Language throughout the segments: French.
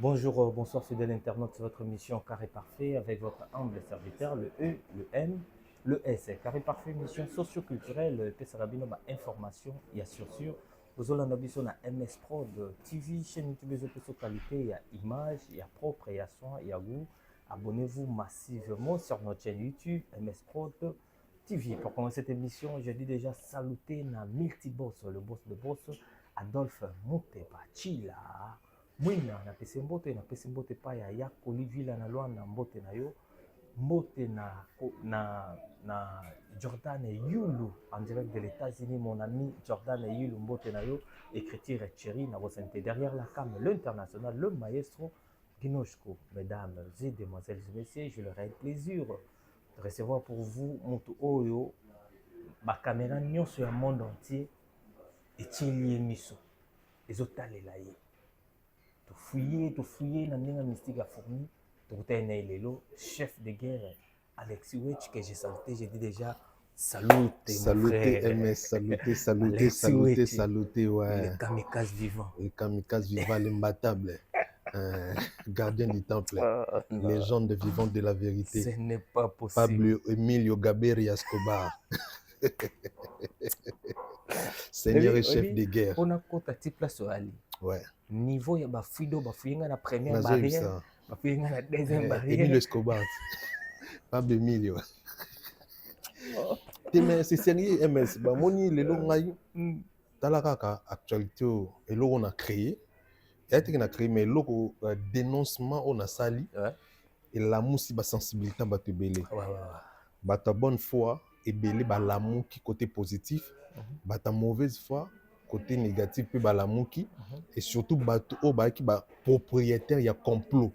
Bonjour, bonsoir fidèles internautes, c'est votre émission Carré Parfait avec votre humble serviteur, le E, le M, le S. Carré Parfait, émission socio-culturelle, Pesarabino, information, il y a sur. Vous avez biso na MS Prod TV, chaîne YouTube, de qualité, il y a image, il y a propre, il y a soin, il y a goût. Abonnez-vous massivement sur notre chaîne YouTube, MS Prod TV. Pour commencer cette émission, je dis déjà saluter na Multiboss, le boss de boss, Adolphe Mouteba Chila. Mwina napesi mbote pa ya Kolivila na Luanda mbote na yo mbote na Jordan Yulu en direct de l'États-Unis, mon ami Jordan Yulu mbote na yo, écriture Thierry na Rosente derrière la cam, l'international, le maestro Ginoshko. Mesdames et demoiselles et messieurs, je leur ai le plaisir de recevoir pour vous Moto Oyo ba caméra nyonso ya monde entier et Thierry Miso ezotalela ye fouiller na ndenge mystique a fourni tokutana lelo chef de guerre Alexis Wetch que j'ai saluté, j'ai dit déjà Saluté MS, saluté, ouais. Le kamikaze vivant. Le kamikaze vivant, l'imbattable. Gardien du temple. Légende vivante de la vérité. Ce n'est pas possible. Pablo Emilio Gabriel Escobar. Seigneur et chef de guerre. On a compté type place sur Ali. Ouais. Niveau ya bafido bafuyinga na première barrière, bafuyinga na deuxième barrière. Emilio Escobar. Pablo Emilio. Mais c'est sérieux MS. Bah moni lelo ngai talaka actualité et lo on a créé. Il y a été qu'on a créé mais lo dénoncement on a sali. Et l'amour si ba sensibilité ba te belé. Ba ta bonne foi et belé ba l'amour qui côté positif, ba ta mauvaise foi côté négatif puis ba l'amour qui et surtout ba to ba qui ba propriétaire il y a complot.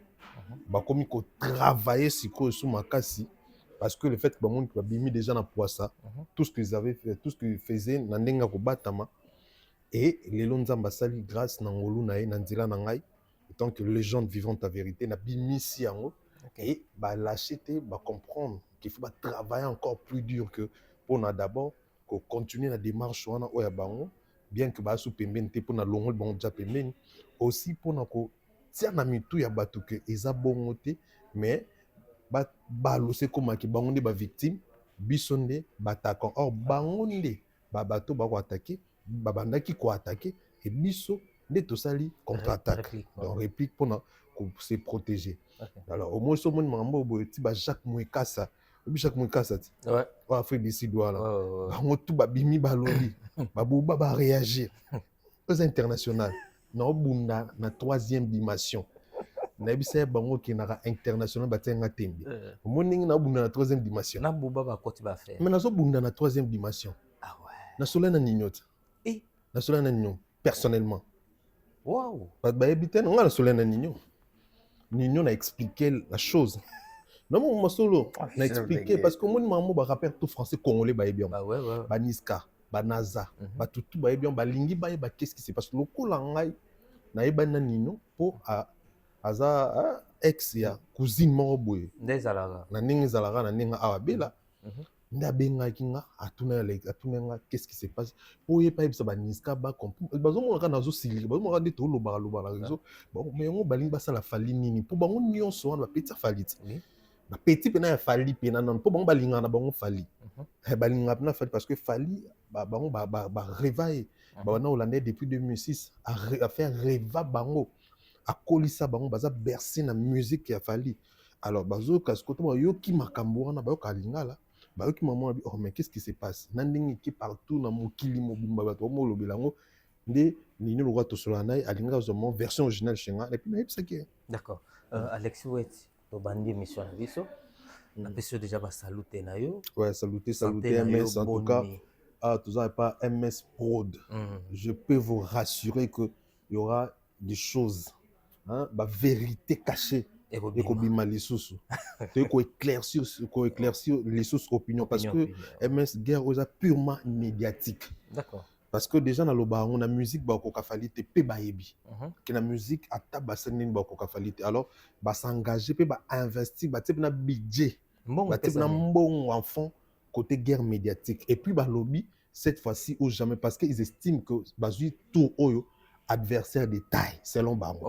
Ba comme ko travailler sur makasi. Parce que le fait que monde qui a bimi déjà dans poissa, tout ce qu'ils avaient fait, tout ce qu'ils faisaient, nandenga ko batama et les lonzamba sali grâce nangolu na nandila nangai, tant que légende vivante à vérité na bimi si yango et bah l'acheter, bah comprendre qu'il faut travailler encore plus dur que pour na d'abord qu'on continue la démarche wana oya bango bien que ba sou pembeni te pour na longo bon ja pembeni aussi pour na ko tia na mitu ya batu que eza bongo te mais balose komaki bango nde bavictime biso nde batakant or bango nde babato bakoatake babandaki koatake e biso nde tosali contre-attaque donc réplique mpona se protéger. Alors au moins so moni makambo boye ti ba Jacques Mouekassa obi Jacques Mouekassa ti wa Afrique du Sud wala bango tout babimi baloli baboba ba réagir aux internationales na obunda na troisième dimension. Nabisa bango qui na international batenga tembi moningi na bunda na troisième dimension na buba ba koti ba faire mais nazo bunda na troisième dimension na solena ninyota na solena ninyo personnellement ba ebité nga na solena ninyo na expliquer la chose non mon solo na expliquer parce que mon maman ba rappelle tout français congolais ba ebion ba Niska ba Naza ba tutu ba ebion ba lingi ba qu'est-ce qui se passe lokola ngai na ebana ninyo pour aza ex ya cousine moko boye ndezalaka na ndenge ezalaka na ndenge awa bela nde abengaki nga atuna nga qu'est-ce qui se passe po ye pa yebisa baniska bazomonaka nazosilika bazomonaka nde tolobaka na réseau mais yango balingi basala fali nini mpo bango nyonso wana bapeti fali ti bapeti mpena ya fali mpena nano mpo bango balingaka na bango fali balingaka mpena fali parce que fali bango bareva ye babanda hollandais depuis 2006 afaire reva bango akolisa bango baza bercé na musique ya fali alors bazoyoka sikoto bayoki makambo wana bayoka lingala bayoki mama bi oh mais qu'est-ce qui se passe na ndenge ki partout na mokili mobimba bato bomolobela yango nde nini lokwa tosola naye alinga ozoma version originale chenga et puis nayebisaki d'accord Alexis Wetch tobandi émission na biso na biso déjà basalute na yo ouais saluter MS en tout cas tout ça pas MS Prod je peux vous rassurer que il y aura des choses ba vérité cachée et kobima lisusu te ko éclaircir les sources opinion parce que MS guerre oza purement médiatique. D'accord. Parce que déjà na loba on a musique ba ko kafalité pe ba yebi que la musique ata basenini ba ko kafalité alors ba s'engager pe ba investir ba na budget ba na mbongo en fond côté guerre médiatique et puis ba lobby cette fois-ci ou jamais parce qu'ils estiment que bazui tout oyo adversaire de taille selon bango.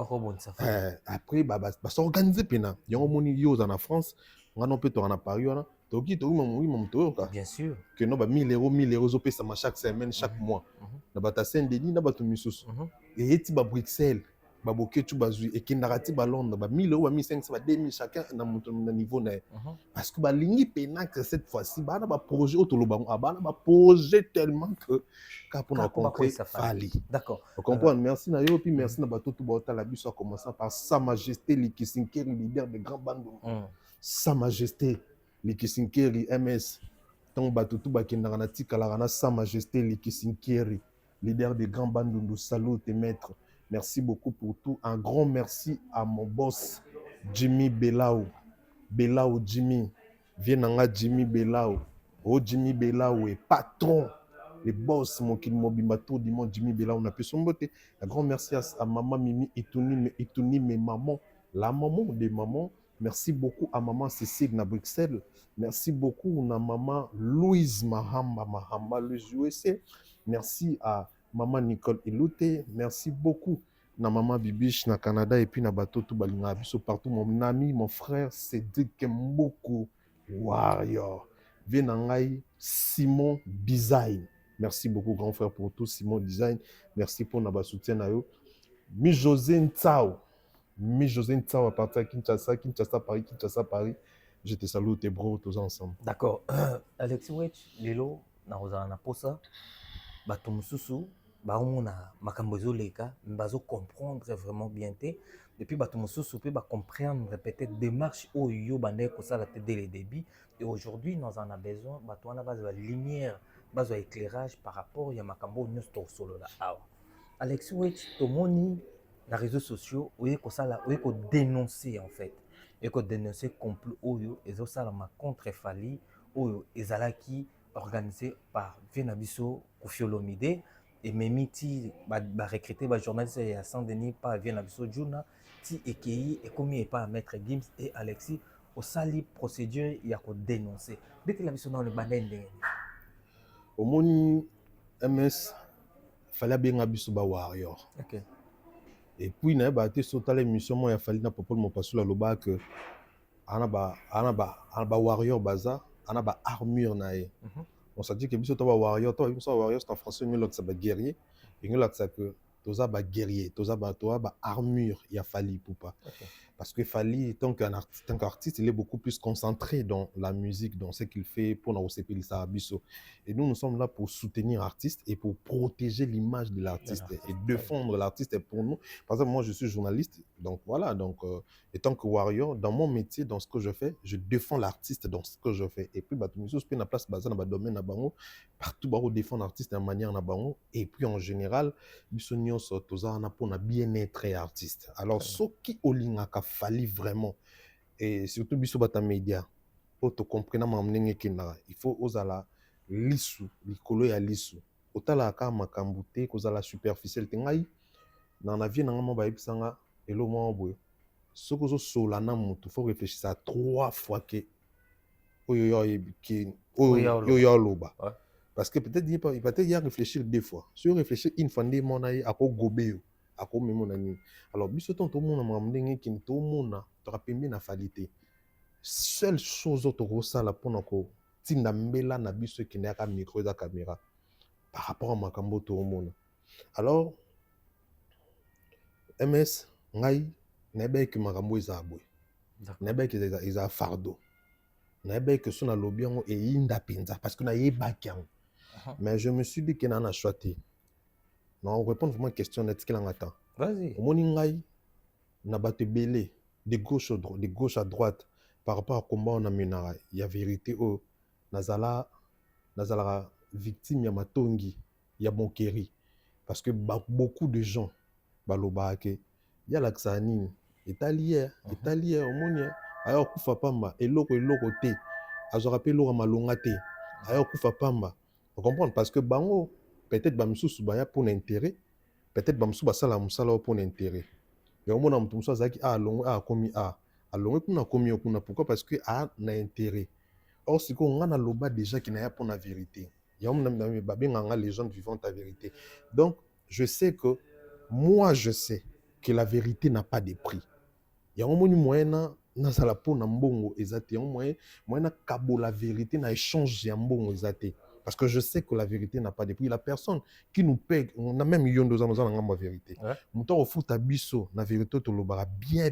Après s'organiser pena yango moni yo en France ngana peut to en Paris wana toki to mo toyoka bien sûr que no ba 1000 euros opé ça chaque semaine chaque mois na bata Saint-Denis na bato misusu et eti ba Bruxelles ba boketu bazui et kindarati ba Londres ba 1000 euros ba 1500 ba 2000 chacun na niveau na parce que ba lingi pena que cette fois-ci ba na ba projet autoloba ba na ba projet tellement que pour rencontrer Fally. D'accord. Vous comprenez? Merci na yo puis merci na bato tout ba la biso a commencer par Sa Majesté Likisinkeri, leader de grand bando. Sa Majesté Likisinkeri MS. Tant bato tout ba kindara na tikala na Sa Majesté Likisinkeri, leader de grand bando. Salut tes maîtres. Merci beaucoup pour tout. Un grand merci à mon boss Jimmy Belao. Belao Jimmy. Viens Jimmy Belao. Oh Jimmy Belao est patron. Les boss, mon kil mobimato, dimon Jimmy Belao, on a pu son beauté. Un grand merci à maman Mimi Itouni, mes mamans, la maman des mamans. Merci beaucoup à maman Cécile na Bruxelles. Merci beaucoup à maman Louise Mahamba, Louise USA. Merci à maman Nicole Ilouté. Merci beaucoup à maman Bibiche na Canada et puis na bateau tout balinga biso partout. Mon ami, mon frère Cédric Mboko Warrior. Venangai Simon Design. Merci beaucoup, grand frère, pour tout. Simon Design. Merci pour notre soutien. Mi José Ntao à partir de Kinshasa, Paris. Je te salue, tes bros, tous ensemble. D'accord. Alexis Wetch, Lelo, na posa, bato mususu, baona makambozo leka, bazo comprendre vraiment bien te. Depuis bato mususu peut comprendre peut-être démarche au yo bandé ko ça dès le début. Et aujourd'hui, nous en avons besoin, bato on a besoin de lumière. Base éclairage par rapport à makambo nyonso solo la awa. Alexis Wetch tomoni na réseaux sociaux oye ko sala oye ko dénoncer en fait. Et ko dénoncer complot oyo ezo sala ma contre Fally oyo ezalaki organisé par Vienabiso Koffi Olomide et memiti ba recruter ba journaliste à Saint-Denis par Vienabiso Juna ti ekei et commis pas maître Gims et Alexis au sali procédure ya ko dénoncer. Dès que la biso na le bandende au moni MS fallait bien abiso ba warrior. OK. Et puis na ba te sauter l'émission moi ya Fally na popol mon pasula loba que ana ba warrior baza ana ba armure na ye. On s'est dit que biso to ba warrior c'est en français mais l'autre ça ba guerrier et l'autre ça que toza ba guerrier toza ba armure ya Fally poupa. Okay. Parce que Fally, tant qu'artiste, il est beaucoup plus concentré dans la musique, dans ce qu'il fait pour nous CP Abisso. Et nous sommes là pour soutenir l'artiste et pour protéger l'image de l'artiste et défendre l'artiste pour nous. Par exemple, moi, je suis journaliste, donc voilà. Donc, étant que warrior, dans mon métier, dans ce que je fais, je défends l'artiste dans ce que je fais. Et puis, je suis na place basée dans le domaine na bango, partout où défendre l'artiste de manière na bango. Et puis, en général, bisognos toza na pour na bien-être artiste. Alors, ce qui olingaka Fally vraiment et surtout biso bata média pour te comprendre mamnenge kinara il faut osala lisu likolo ya lisu otala ka makambu te kozala superficiel te ngai na vie na ngama ba ebisanga elo mo boye soko zo sola na mutu faut réfléchir à 3 fois que oyo yo loba parce que peut-être il y a réfléchir 2 fois si on réfléchir une fois ndé mona yi ako gobeo ako memona ni alors biso ton to mona mamndenge kin to mona to rapembi na Fally. Seule chose autre rosala pona ko tinda mbela na biso ki na ka micro da caméra par rapport à makambo to mona. Alors MS ngai na ba ki makambo eza boy na ba ki eza fardeau na ba ki sona lobiango e inda penza parce que na yeba kyan. Mais je me suis dit que na choisi. Non, on répond vraiment à une question net qu'il en attend. Vas-y. Au moningai na batte belé de gauche à droite par rapport à combat on a mené. Il y a vérité au nazala victime ya matongi ya bonkeri parce que beaucoup de gens baloba ke ya laxani italien au monia ayo kufa pamba eloko te azo rappel lo malonga te ayo kufa pamba. Vous comprenez parce que bango peut-être bamisusu baya pour l'intérêt, peut-être bamisusu basala musala pour l'intérêt. Et au moment où mususu azaki longo komi longo kuna komi kuna pourquoi parce que na intérêt. Or si on a loba déjà qui n'a pas pour la vérité. Il y a un babenganga les gens vivant ta vérité. Donc je sais que Moi, je sais que la vérité n'a pas de prix. Il y a un moyen na sala po na mbongo ezate, un moyen na kabo la vérité na échange ya mbongo ezate. Parce que je sais que la vérité n'a pas de prix. La personne qui nous paie, on a même yon deux ans la vérité. Mouton au foot à biso, la vérité te le bara bien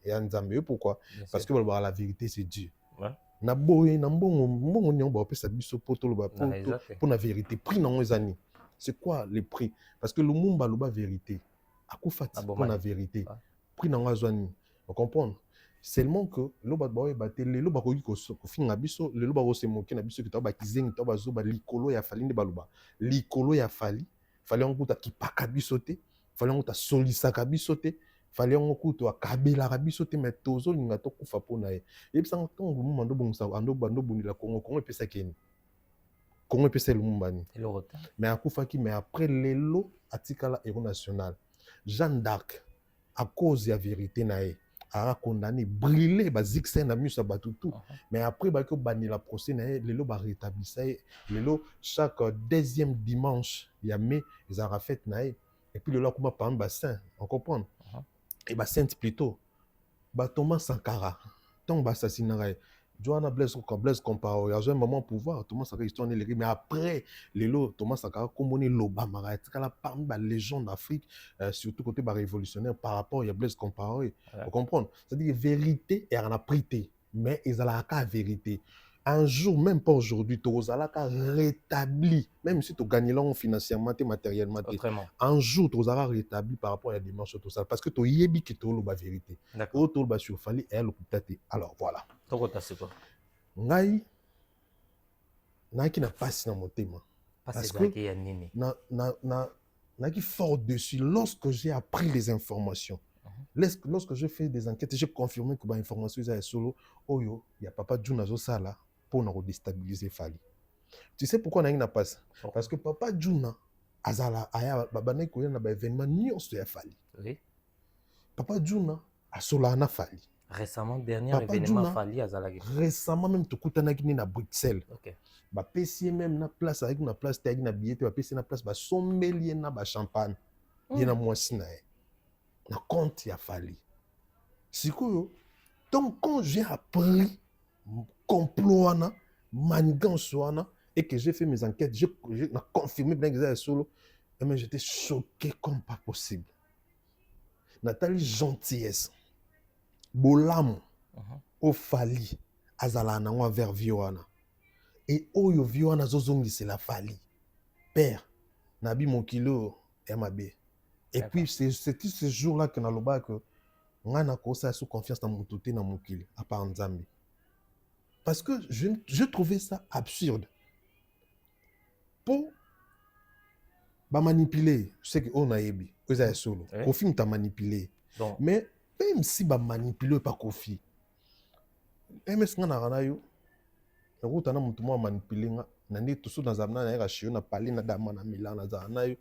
et en Zambie. Pourquoi? Parce que la vérité c'est Dieu. Na boye na mbongo nyon ba pesa biso poto lo ba pour la vérité. Prix na ngezani. C'est quoi le prix? Parce que le monde ba lo ba vérité. Akufati pour la vérité. Prix na ngazani. Vous comprenez? Seulement que le batboy batté le loba ko finga biso le loba ko se moquer na biso ki taba kizengi taba zo ba likolo ya fali ne baluba likolo ya fali fali on kuta kipaka biso te fali on kuta solisa ka biso te fali on kuta akabela ka biso te mais tozo linga to kufa pona e yebisa ntongo mu mando bongsa ando bando bonila Congo epesa keni Congo epesa lumbani mais akufa ki mais après lelo atikala héros national Jeanne d'Arc à cause de la vérité nae a condamné brûler basique c'est na musa batutu mais après ba ko bani la procès nae lelo ba rétablir lelo chaque deuxième dimanche ya mai ils ont fait nae et puis lelo kuma par bassin on comprend et ba sainte plutôt ba Thomas Sankara donc ba assassinat Joanna Blaise Compaoré, il y a un moment pouvoir, Thomas Sankara histoire ne mais après les lots Thomas Sankara comme on est l'Obama, parmi la légende d'Afrique, surtout côté révolutionnaire par rapport à Blaise Compaoré, vous comprenez? C'est-à-dire vérité et en a prité, mais ils ont la vérité. Un jour, même pas aujourd'hui, tu as rétabli, même si tu gagnes financièrement et matériellement, un jour, tu as rétabli par rapport à la démarche tout ça, parce que tu as yébi que tu as la vérité. D'accord. Tu as surfali et elle. Alors voilà. Ngai, qui n'a pas si dans mon thème. Parce que na qui fort dessus lorsque j'ai appris les informations. Lorsque j'ai fait des enquêtes, j'ai confirmé que l'information est solo. Oh yo, il y a Papa Djouna Zosala pour nous déstabiliser Fali. Tu sais pourquoi on n'a pas ça? Parce que Papa Djouna Azala aya babane ko na ba événement nyonso ya Fali. Oui. Papa Djouna a solana Fali. Récemment, dernier Papa événement Djouna, Fali Azala. Récemment même tu kutana kini na Bruxelles. OK. Ba pesi même na place avec na place tagi na billet ba pesi na place ba sommelier na ba champagne. Yena mwasi na e. Na compte ya Fali. Sikoyo. Donc quand j'ai appris complot na manigance wana et que j'ai fait mes enquêtes, j'ai confirmé bien que c'est solo, mais j'étais choqué comme pas possible. Nathalie gentillesse. Bolam au Fali azala na ngwa vers Vioana. Et oyo Vioana zozongi c'est la Fali. Père, nabi mon kilo MAB. Et puis c'est ce jour-là que naloba que ngana kosa sous confiance dans mon touté dans mon kilo à part Nzambi. Parce que je trouvais ça absurde. Pour manipuler, je sais qu'on a ébi, on a solo. Kofi t'a manipulé. Mais même si ba manipuler pas Kofi, MS ngana ranayo, na route na mutu mo manipuler nga, na ndi tout dans amna na rachio na parler na dama na Milan na zanayo.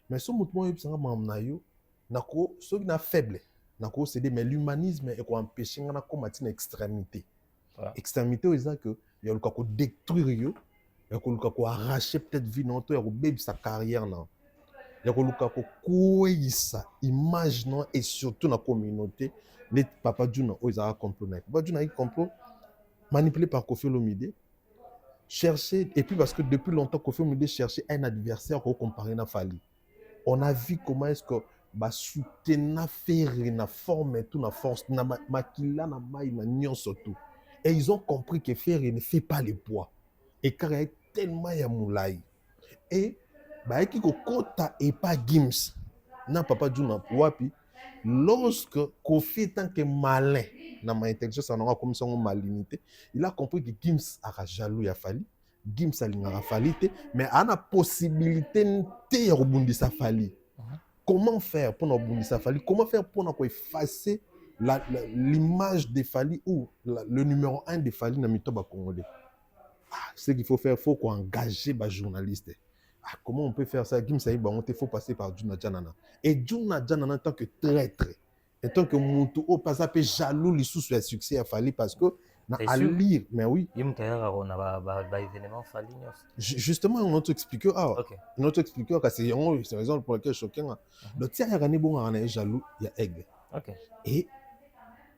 Mais ce mutu mo yebisanga mamna yo, na ko so na faible, na ko céder mais l'humanisme est ko empêcher nga na combattre une extrémité. Extrémité c'est que il y a le cas détruire yo, il y a le cas arracher peut-être vie non, il y a baby sa carrière non. Il y a le cas quoi ça image non et surtout dans la communauté les Papa Djouna ils ont complot. Papa Djouna il complot manipulé par Kofi Olomide. Chercher et puis parce que depuis longtemps Kofi Olomide cherchait un adversaire pour comparer na Fali. On a vu comment est-ce que ba soutenir faire na forme tout na force na makila na mai na nyonso tout. Et ils ont compris que Ferré ne fait pas le poids. Et car il y a tellement de moulay. Et bah qui kota et pas Gims. Na Papa Djouna wapi. Lorsque Kofi tant que malin na ma intelligence en comme son malinité, il a compris que Gims a jaloux ya Fali. Gims a l'ingara Fali mais a la possibilité de rebondir Fali. Comment faire pour rebondir Fali? Comment faire pour effacer l'image de Fali ou le numéro 1 de Fali dans le Congolais? Ce qu'il faut faire, il faut engager les journalistes. Comment on peut faire ça? Il faut passer par Djouna Djanana. Et Djouna Djanana, en tant que traître, en tant que Moutou, au passage, jaloux les sous le succès à Fali parce que à lire. Mais oui. Justement, on a expliqué. On a expliqué que c'est la raison pour laquelle je suis choqué. Le tiers, il y a jaloux, il y a aigle. Et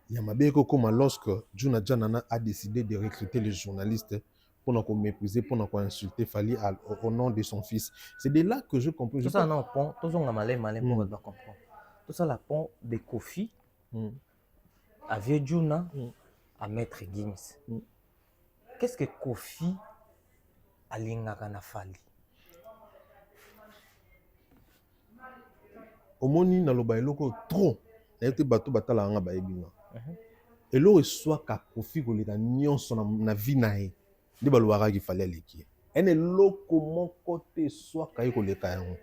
il y a Mabé comme lorsque Djuna Djanana a décidé de recruter les journalistes pour nous mépriser, pour nous insulter Fali au nom de son fils. C'est de là que je comprends. Tout ça, non, tout ça, on a malin pour comprendre. Tout ça, la pont de Kofi, à Vieux Djuna, à Maître Gims. Qu'est-ce que Kofi a l'ingakana Fali? Omoni na loba eloko trop. Na été bateau batala nga ba ebinga. Eloko soit ka Kofi ko leka nyonso na vie na ye. Ndi balwara ki fallait leki. Ene loko mon côté soit ka ko leka yango.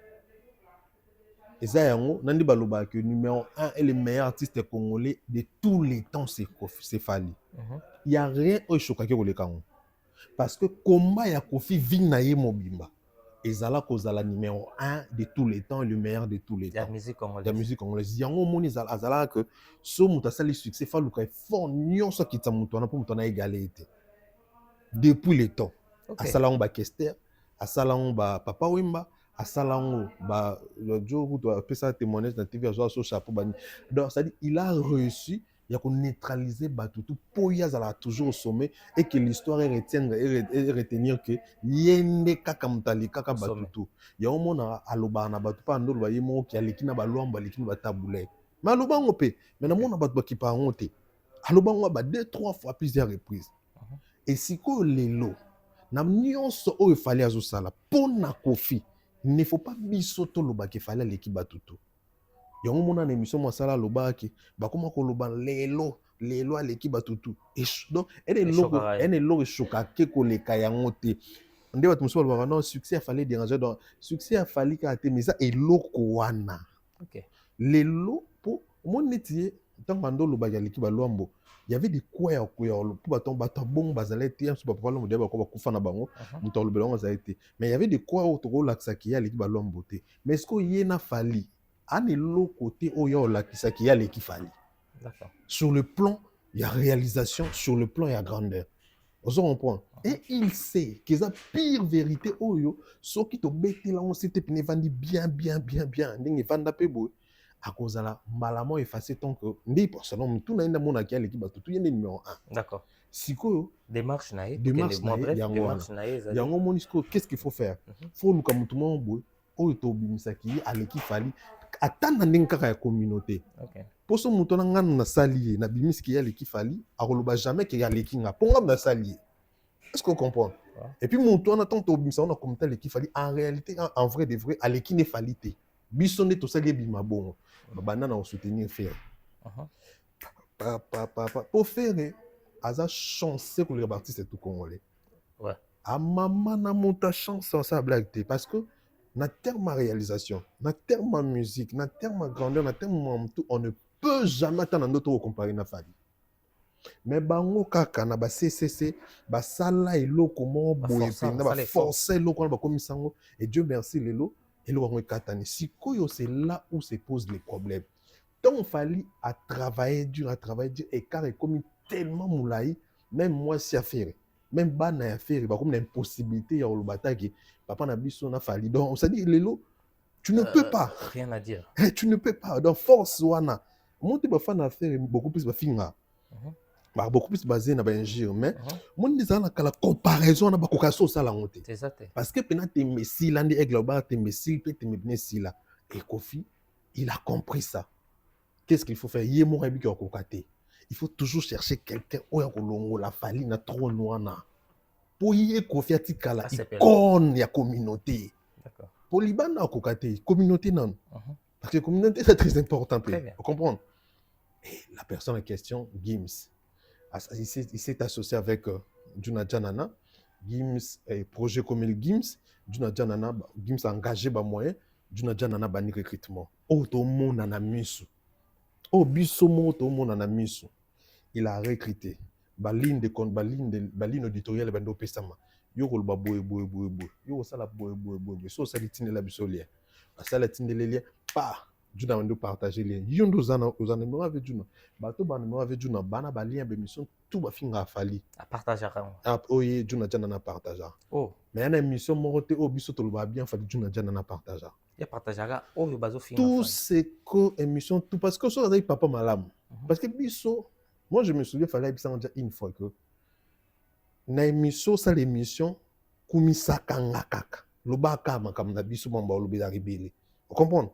Eza yango nandi baloba que numéro 1 est le meilleur artiste congolais de tous les temps, c'est Kofi, c'est Fali. Il y a rien au choka ko leka yango. Parce que combat ya Kofi vie na ye mobimba. Ezala kozala numéro 1 de tous les temps, le meilleur de tous les temps. La musique congolaise. Yango moni azala que so muta sali succès falu ka fort nyonso kita mutu na po mutu na égalité. Depuis les temps. Asala on ba Kester, asala on ba Papa Wemba, asala on ba le jour où tu as fait ça témoignage dans TV à so chapeau bani. Donc ça dit il a réussi il y a qu'on neutraliser Batutu pour y aller toujours au sommet et que l'histoire retenir que yende kaka mutali kaka Batutu ya au mona aloba na Batutu pa ndolo ba yemo ki alekina ba lwamba lekina ba tabulé mais aloba ngope mais na mona Batutu ki pa ngote aloba ngo ba 2-3 fois plusieurs reprises et siko lelo na nyonso o fallait azo sala pona Kofi il ne faut pas bisoto loba ki fallait leki Batutu. Yango mona na émission masala lobaki bakoma ko loba lelo aleki Batutu et donc ene logo choka ke ko leka yango te nde batu muso balobaka non succès a fallu déranger donc succès a fallu ka te mais ça eloko wana lelo po moni tie tant bando lobaki aleki balwambo il y avait des quoi ya ko pour baton bata bon bazala te so papa lo modeba ko bakufa na bango muto lo belongo za été mais il y avait des quoi au to laksa ki aleki balwambo te mais est-ce que yena fali Ane lo côté oyo la kisaki ya le kifali. D'accord. Sur le plan, il y a réalisation, sur le plan, il y a grandeur. On se comprend. Et il sait que la pire vérité oyo, ce qui te bête là, on s'était pene vandi bien. N'engue vanda pebo. À cause de la malamment effacé tant que ndi pour ça non tout n'a pas mon akia l'équipe tout y est numéro 1. D'accord. Siko démarche nae, démarche nae. Yango monisco, qu'est-ce qu'il faut faire? Faut nous comme tout le monde oyo to bimisaki à l'équipe fali. Attends ndenge kaka ya communauté. Pour ce muto na na sali na bimiski ya l'équipe fali, akoloba jamais que ya l'équipe nga ponga na sali. Est-ce qu'on comprend? Et puis muto na tant to bimisa na communauté l'équipe fali en réalité en vrai de vrai à l'équipe ne falité. Bisonne to sali bima bon. Bana na soutenir faire. Pour faire aza chance que les artistes tout congolais. Ouais. A maman na monta chance ça blague parce que na terme réalisation, na terme musique, na terme grandeur, na terme tout, on ne peut jamais attendre d'autres comparer na Fali. Mais bango kaka na ba CCC, ba sala eloko mo boye na ba forcer eloko na ba komisango et Dieu merci lelo eloko ngo katani. Sikoyo c'est là où se posent les problèmes. Tant Fali a travaillé dur et car est comme tellement moulaï, même moi si affaire. Même bana ya faire ba comme l'impossibilité ya olobata ki papa na biso na Fali donc on s'est dit lelo tu ne peux pas rien à dire tu ne peux pas donc force wana monter ba fan affaire beaucoup plus ba finga beaucoup plus basé na ba ingir mais mon disa na kala comparaison na ba kokaso sala ngote c'est ça parce que pena te messi landi aigle ba te messi pe te messi là et Kofi il a compris ça qu'est-ce qu'il faut faire yemo rebi ko kokate. Il faut toujours chercher quelqu'un où il la Fali na trop noana. Pour y confier la icône ya communauté. D'accord. Pour libana kokate communauté non. Parce que communauté c'est très important. Vous comprenez? Et la personne en question, Gims, il s'est associé avec Djuna Djanana. Gims projet comme le Gims, Djuna Djanana, Gims a engagé ba moyen, Djuna Djanana bani recrutement. Oh tout le monde en a mis. Oh bisomo tout le monde en a mis. Il a recruté baline de compte baline auditoriale bando pesama yoko ba boy yoko sala boy so sala tine la bisolia sala tine lelia pa Juna on partager lien. Yondo zana numéro avec Juna. Bato ba numéro avec Juna bana ba lien émission tout ba finga fali. À partager quand. Ah oye Juna jana na partager. Oh. Mais une émission morote au biso to ba bien fali Juna jana na partager. Ya partager oh yo bazo finga. Tout c'est que émission tout parce que ça avec papa malam. Parce que biso moi je me souviens fallait bisa déjà une fois que na émission ça l'émission kumisaka ngakaka. Lobaka makamna biso mamba lobela ribele. Vous comprenez?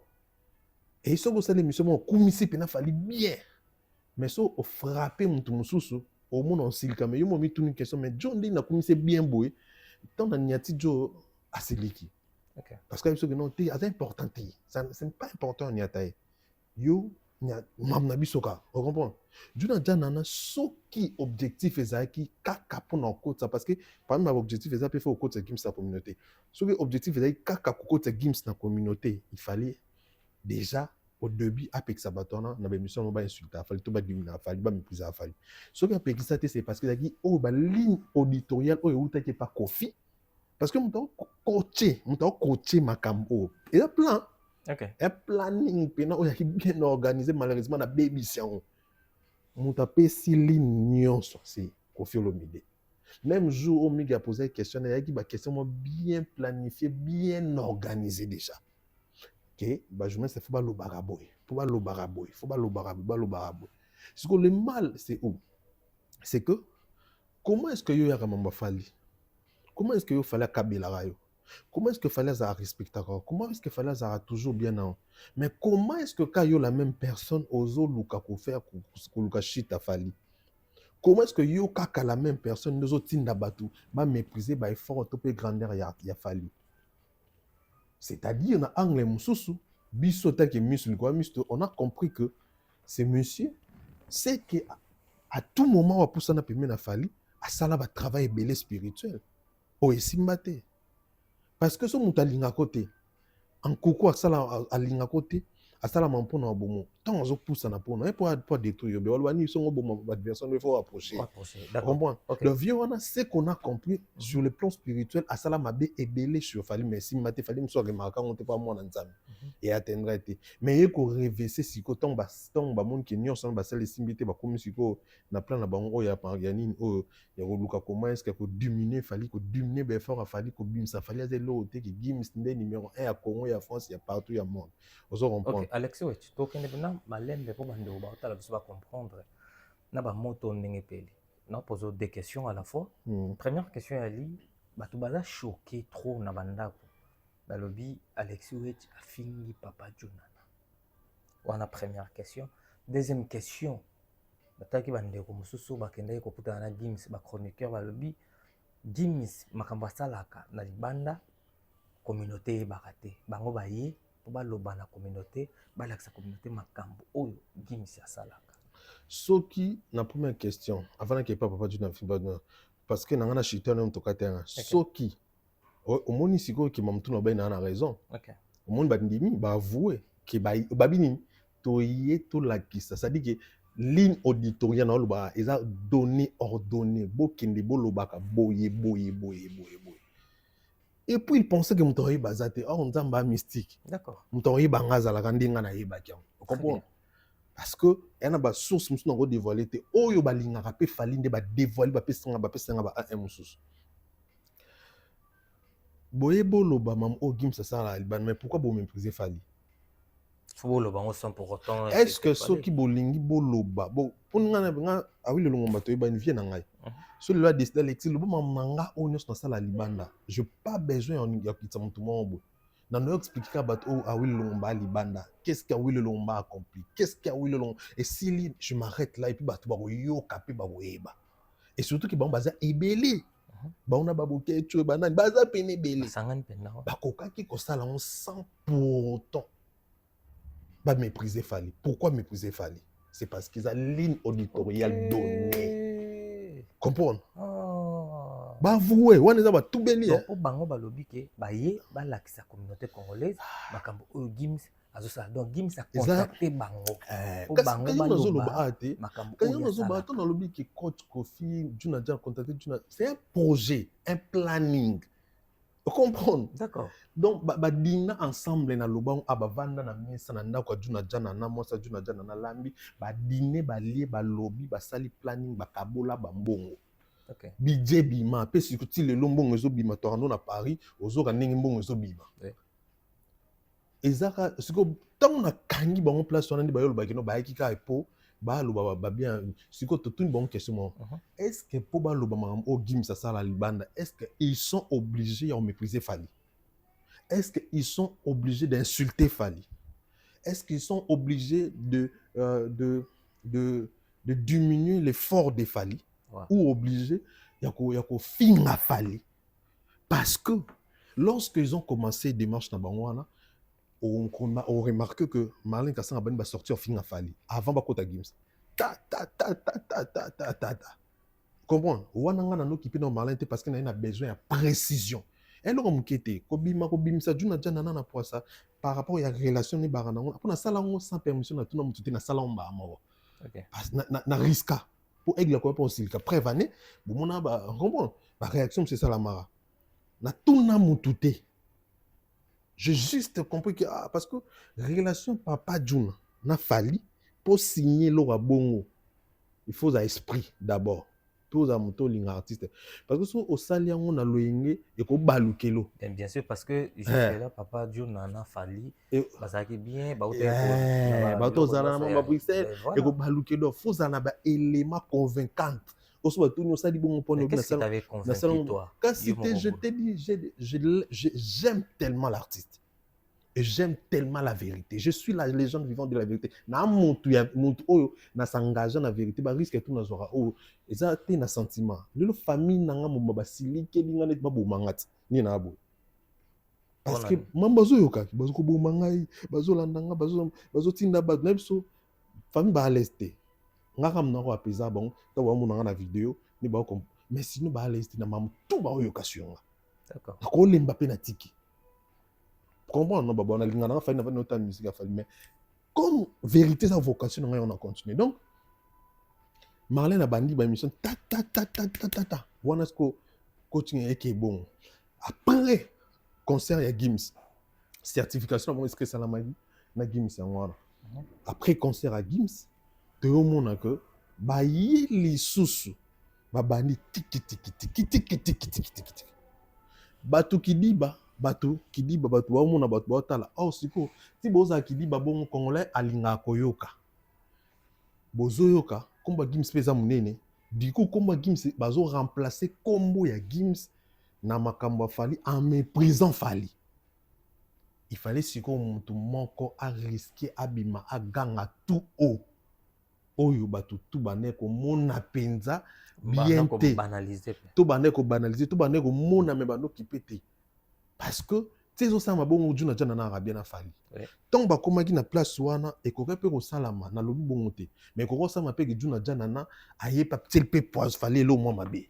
Et ça, vous savez, l'émission, on commissie, il fallait bien. Mais ça, on frappé mon tout mususu, au monde en silka. Mais il m'a mis toute une question. Mais John Lee n'a commissie bien beau. Tant qu'on y a dit Joe à Siliki. Parce que c'est important. Ce n'est pas important en y a taille. Yo, mamna bisoka. Vous comprenez? Juna Janana, ce qui objectif est ça qui kaka pour nos côtes. Parce que, par exemple, l'objectif est ça, il faut côté Gims la communauté. Ce qui objectif est ça, kaka pour côté Gims la communauté. Il fallait. Déjà, au début, avec Sabatona, on avait mis ça, on va insulter, il fallait tout battre, il fallait pas mépriser, il fallait. Ce qui a fait ça, c'est parce que la ligne auditoriale, où il n'y a pas Kofi, parce que on t'a coaché ma cambo. Et le plan, un planning, il y a bien organisé, malheureusement, la baby sion. On t'a payé si ligne, c'est Kofi Olomide. Même jour où Miga posé une question, il y a une question bien planifiée, bien organisée déjà. Bah je me dis faut pas le baraboy, faut pas le baraboy. Ce que le mal c'est où? C'est que comment est-ce que yo ya kamamba fali? Comment est-ce que yo fallait kabila rayo? Comment est-ce que fallait ça respecter? Comment est-ce que fallait ça toujours bien non? Mais comment est-ce que quand yo la même personne ozo luka ko faire ko luka shit fali? Comment est-ce que yo kaka la même personne nous tinda batu ba mépriser ba effort topé grandeur ya fali? C'est-à-dire na angle mususu on a compris que ce monsieur c'est que à tout moment on pousse na pemé na fali à ça va travail belé spirituel o esimbate parce que so mutalinga côté en koko à ça à linga côté à ça la mampona bomo tant on pousse na pona et pour détruire be walwani son bomo adversaire il faut approcher. D'accord. Okay. Le vieux on a ce qu'on a compris sur le plan spirituel à ça la mabe et belé sur fali mais si maté fali me soit remarquer on te pas moi na nzambe et atteindre été mais il ko réverser si ko tant ba monde qui nyon son ba sel simbité ba comme si ko na plan na bango ya nini o ya luka comment est-ce que ko diminuer fali ko diminuer be fort fali ko bim ça fali azelo te qui gims numéro 1 à Congo et à France il y a partout il y a monde on se comprend. Okay. Alexis, tu toques maintenant malembe pour bande ba otala biso ba comprendre na ba moto ndenge peli. Na pose deux questions à la fois. Première question ali batu baza choqué trop na bandako. Ba lobi Alexis Wet a fini papa Junana. Wana première question. Deuxième question. Bataki bandeko mususu bakende ko puta na Gims ba chroniqueur ba lobi Gims makambo salaka na libanda communauté barate. Bango baye pour baloba na communauté balakisa communauté makambo oyo Gims ya salaka. Soki na première question avant que papa du na parce que nangana chita na mtoka terrain soki au moni siko ki mamtuna ba na raison. OK. Au moni ba ndimi ba avouer que ba bini toye to la kisa ça dit que ligne auditoriale na loba eza donné ordonné bokende bolobaka boye. Et puis il pensait que Moutoye bazate, oh on zamba mystique. D'accord. Moutoye bangaza la kandinga na yebaki. Vous comprenez? Parce que y a ba source musu na go dévoiler te oyo balinga ka pe falinde ba dévoiler ba pesanga ba un mususu. Boye boloba mam o Gims ça la Liban mais pourquoi vous mépriser Fali? Faut le bango sans pour autant. Est-ce que ceux qui bolingi boloba bon pour nga awi le longomba to ba vie na ngai. Celui-là a décidé Alexis, le bon manga on est dans ça la Libanda. Je pas besoin de expliquer à Will Lomba Libanda. Qu'est-ce qu'a Will Lomba accompli? Qu'est-ce qu'a Will Lomba? Et si je m'arrête là et puis tu vas yo capé ba weba. Et surtout que bon baza ebelé. Ba on a baboké tu ba nan baza pené belé. Sangan pena. Ba koka ki ko sala on sans pour autant ba mépriser Fali. Pourquoi mépriser Fali? C'est parce qu'ils ont une ligne auditoriale donnée. Comprendre? Bah vous on est là tout belé. Pour bango balobi ke ba ye ba lakisa communauté congolaise makambo o Gims azosa donc Gims a contacté bango. Pour bango baloba makambo. Quand on zo ba to na lobi ke coach Kofi Juna Jan contacté Juna, c'est un projet, un planning. Comprendre. D'accord. Donc badina ensemble na lobang abavanda na mesa na ndako juna jana na mosa juna jana na lambi badine balie balobi basali planning bakabola bambongo. OK. Budget bima pe sikuti le lombongo zo bima torano na Paris ozoka ndenge mbongo zo bima. Ezaka siko tant na kangi bango place wana ndi bayolo bakino bayaki ka epo ba loba ba bien siko totuni bango question est-ce que po ba loba mam o Gims sala libanda est-ce que ils sont obligés à mépriser Fally? Est-ce qu'ils sont obligés d'insulter Fally? Est-ce qu'ils sont obligés de diminuer l'effort de Fally? Ou obligés de finir Fally? Parce que lorsqu'ils ont commencé démarche dans Bangwana, on remarqué que Marlène Kassan va sortir finir Fally avant Bakota Gims. Ta. Comprends? Wananga na no kipe no Marlène parce qu'il a besoin de précision. Elle a mukete kobima sa juna jana na poisa par rapport à la relation ni barana pour na sala ngo sans permission na tuna mututi na sala mba moko. OK. Na risque pour aigle ko pour silka prévaner bomona ba comprendre ba réaction c'est ça la mara. Na tuna mututi. J'ai juste compris que parce que relation papa juna na Fally pour signer l'ora bongo. Il faut à esprit d'abord. Tous à moto artiste parce que au salia on a loyenge et ko balukelo bien sûr parce que jusque là papa Dieu nana Fally ça qui bien ba zana na Bruxelles et ko balukelo faut ça na ba élément convaincant aussi ba tout ça dit bon point qu'est-ce qui t'avait convaincu toi je t'ai dit j'aime tellement l'artiste. Et j'aime tellement la vérité. Je suis la légende vivante de la vérité. Na montu na s'engager na vérité ba risque tout na zora oh eza te na sentiment. Le famille nanga mo basili ke linga net ba bo mangati ni na bo. Parce que mambazo yoka bazo ko bo mangai bazo landanga bazo tinda ba na biso famille ba leste. Ngaka mna ko apesa bon to ba mo na vidéo ni ba ko mais sinon ba leste na mam tout ba yoka sionga. D'accord. Ko lemba pe na tiki. Comprendre non baba on a lingana fa na notre musique a fallu mais comme vérité sa vocation on a continué donc Marlène a bandi ba émission ta wana sko coaching est bon après concert ya Gims certification bon est-ce que ça la magie na Gims en wana après concert à Gims te au monde que ba yeli susu ba bandi tiki batu kidiba bato kidiba bato wa mona bato wa tala oh siko ti boza kidiba bon congolais alinga koyoka bozo yoka komba Gims peza munene du coup komba Gims bazo remplacer combo ya Gims na makambo Fally en méprisant Fally. Il fallait siko mutu moko a risquer abima a ganga tout haut oyo bato tout bane ko mona penza bien te banaliser tout bane ko mona me bano kipete. Parce que ces osama mabongo juna jana na arabia na Fally. Tant ba komaki na place wana e ko pe ko salama na lobi bongo te. Mais ko sama pe juna jana na aye pa tel pe poise Fally lo moi mabe.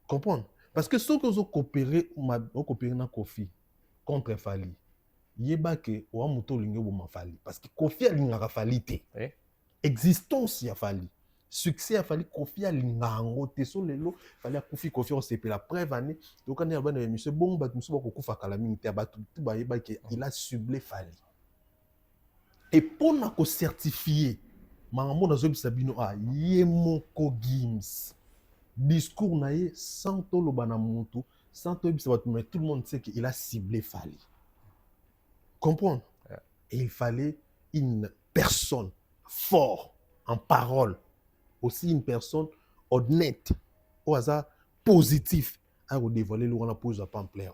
Comprendre? Parce que ceux qui ont coopéré na Kofi contre Fally. Yeba ke wa muto linge bo ma Fally parce que Kofi alinga Fally te. Existence ya Fally. Succès a fallu Kofi à l'ingango teso lelo fallait Kofi on s'est la preuve année donc on est en monsieur bon bat monsieur ko kufa kala minute batu tout ba yeba que il a ciblé Fally et pour na ko certifier mangambo na zo bisabino a yemoko Gims discours na ye sans to lobana mutu sans to bisabatu mais tout le monde sait qu'il a ciblé Fally comprendre et il fallait une personne forte en parole aussi une personne honnête au hasard positif à vous dévoiler le on pose à pas en plein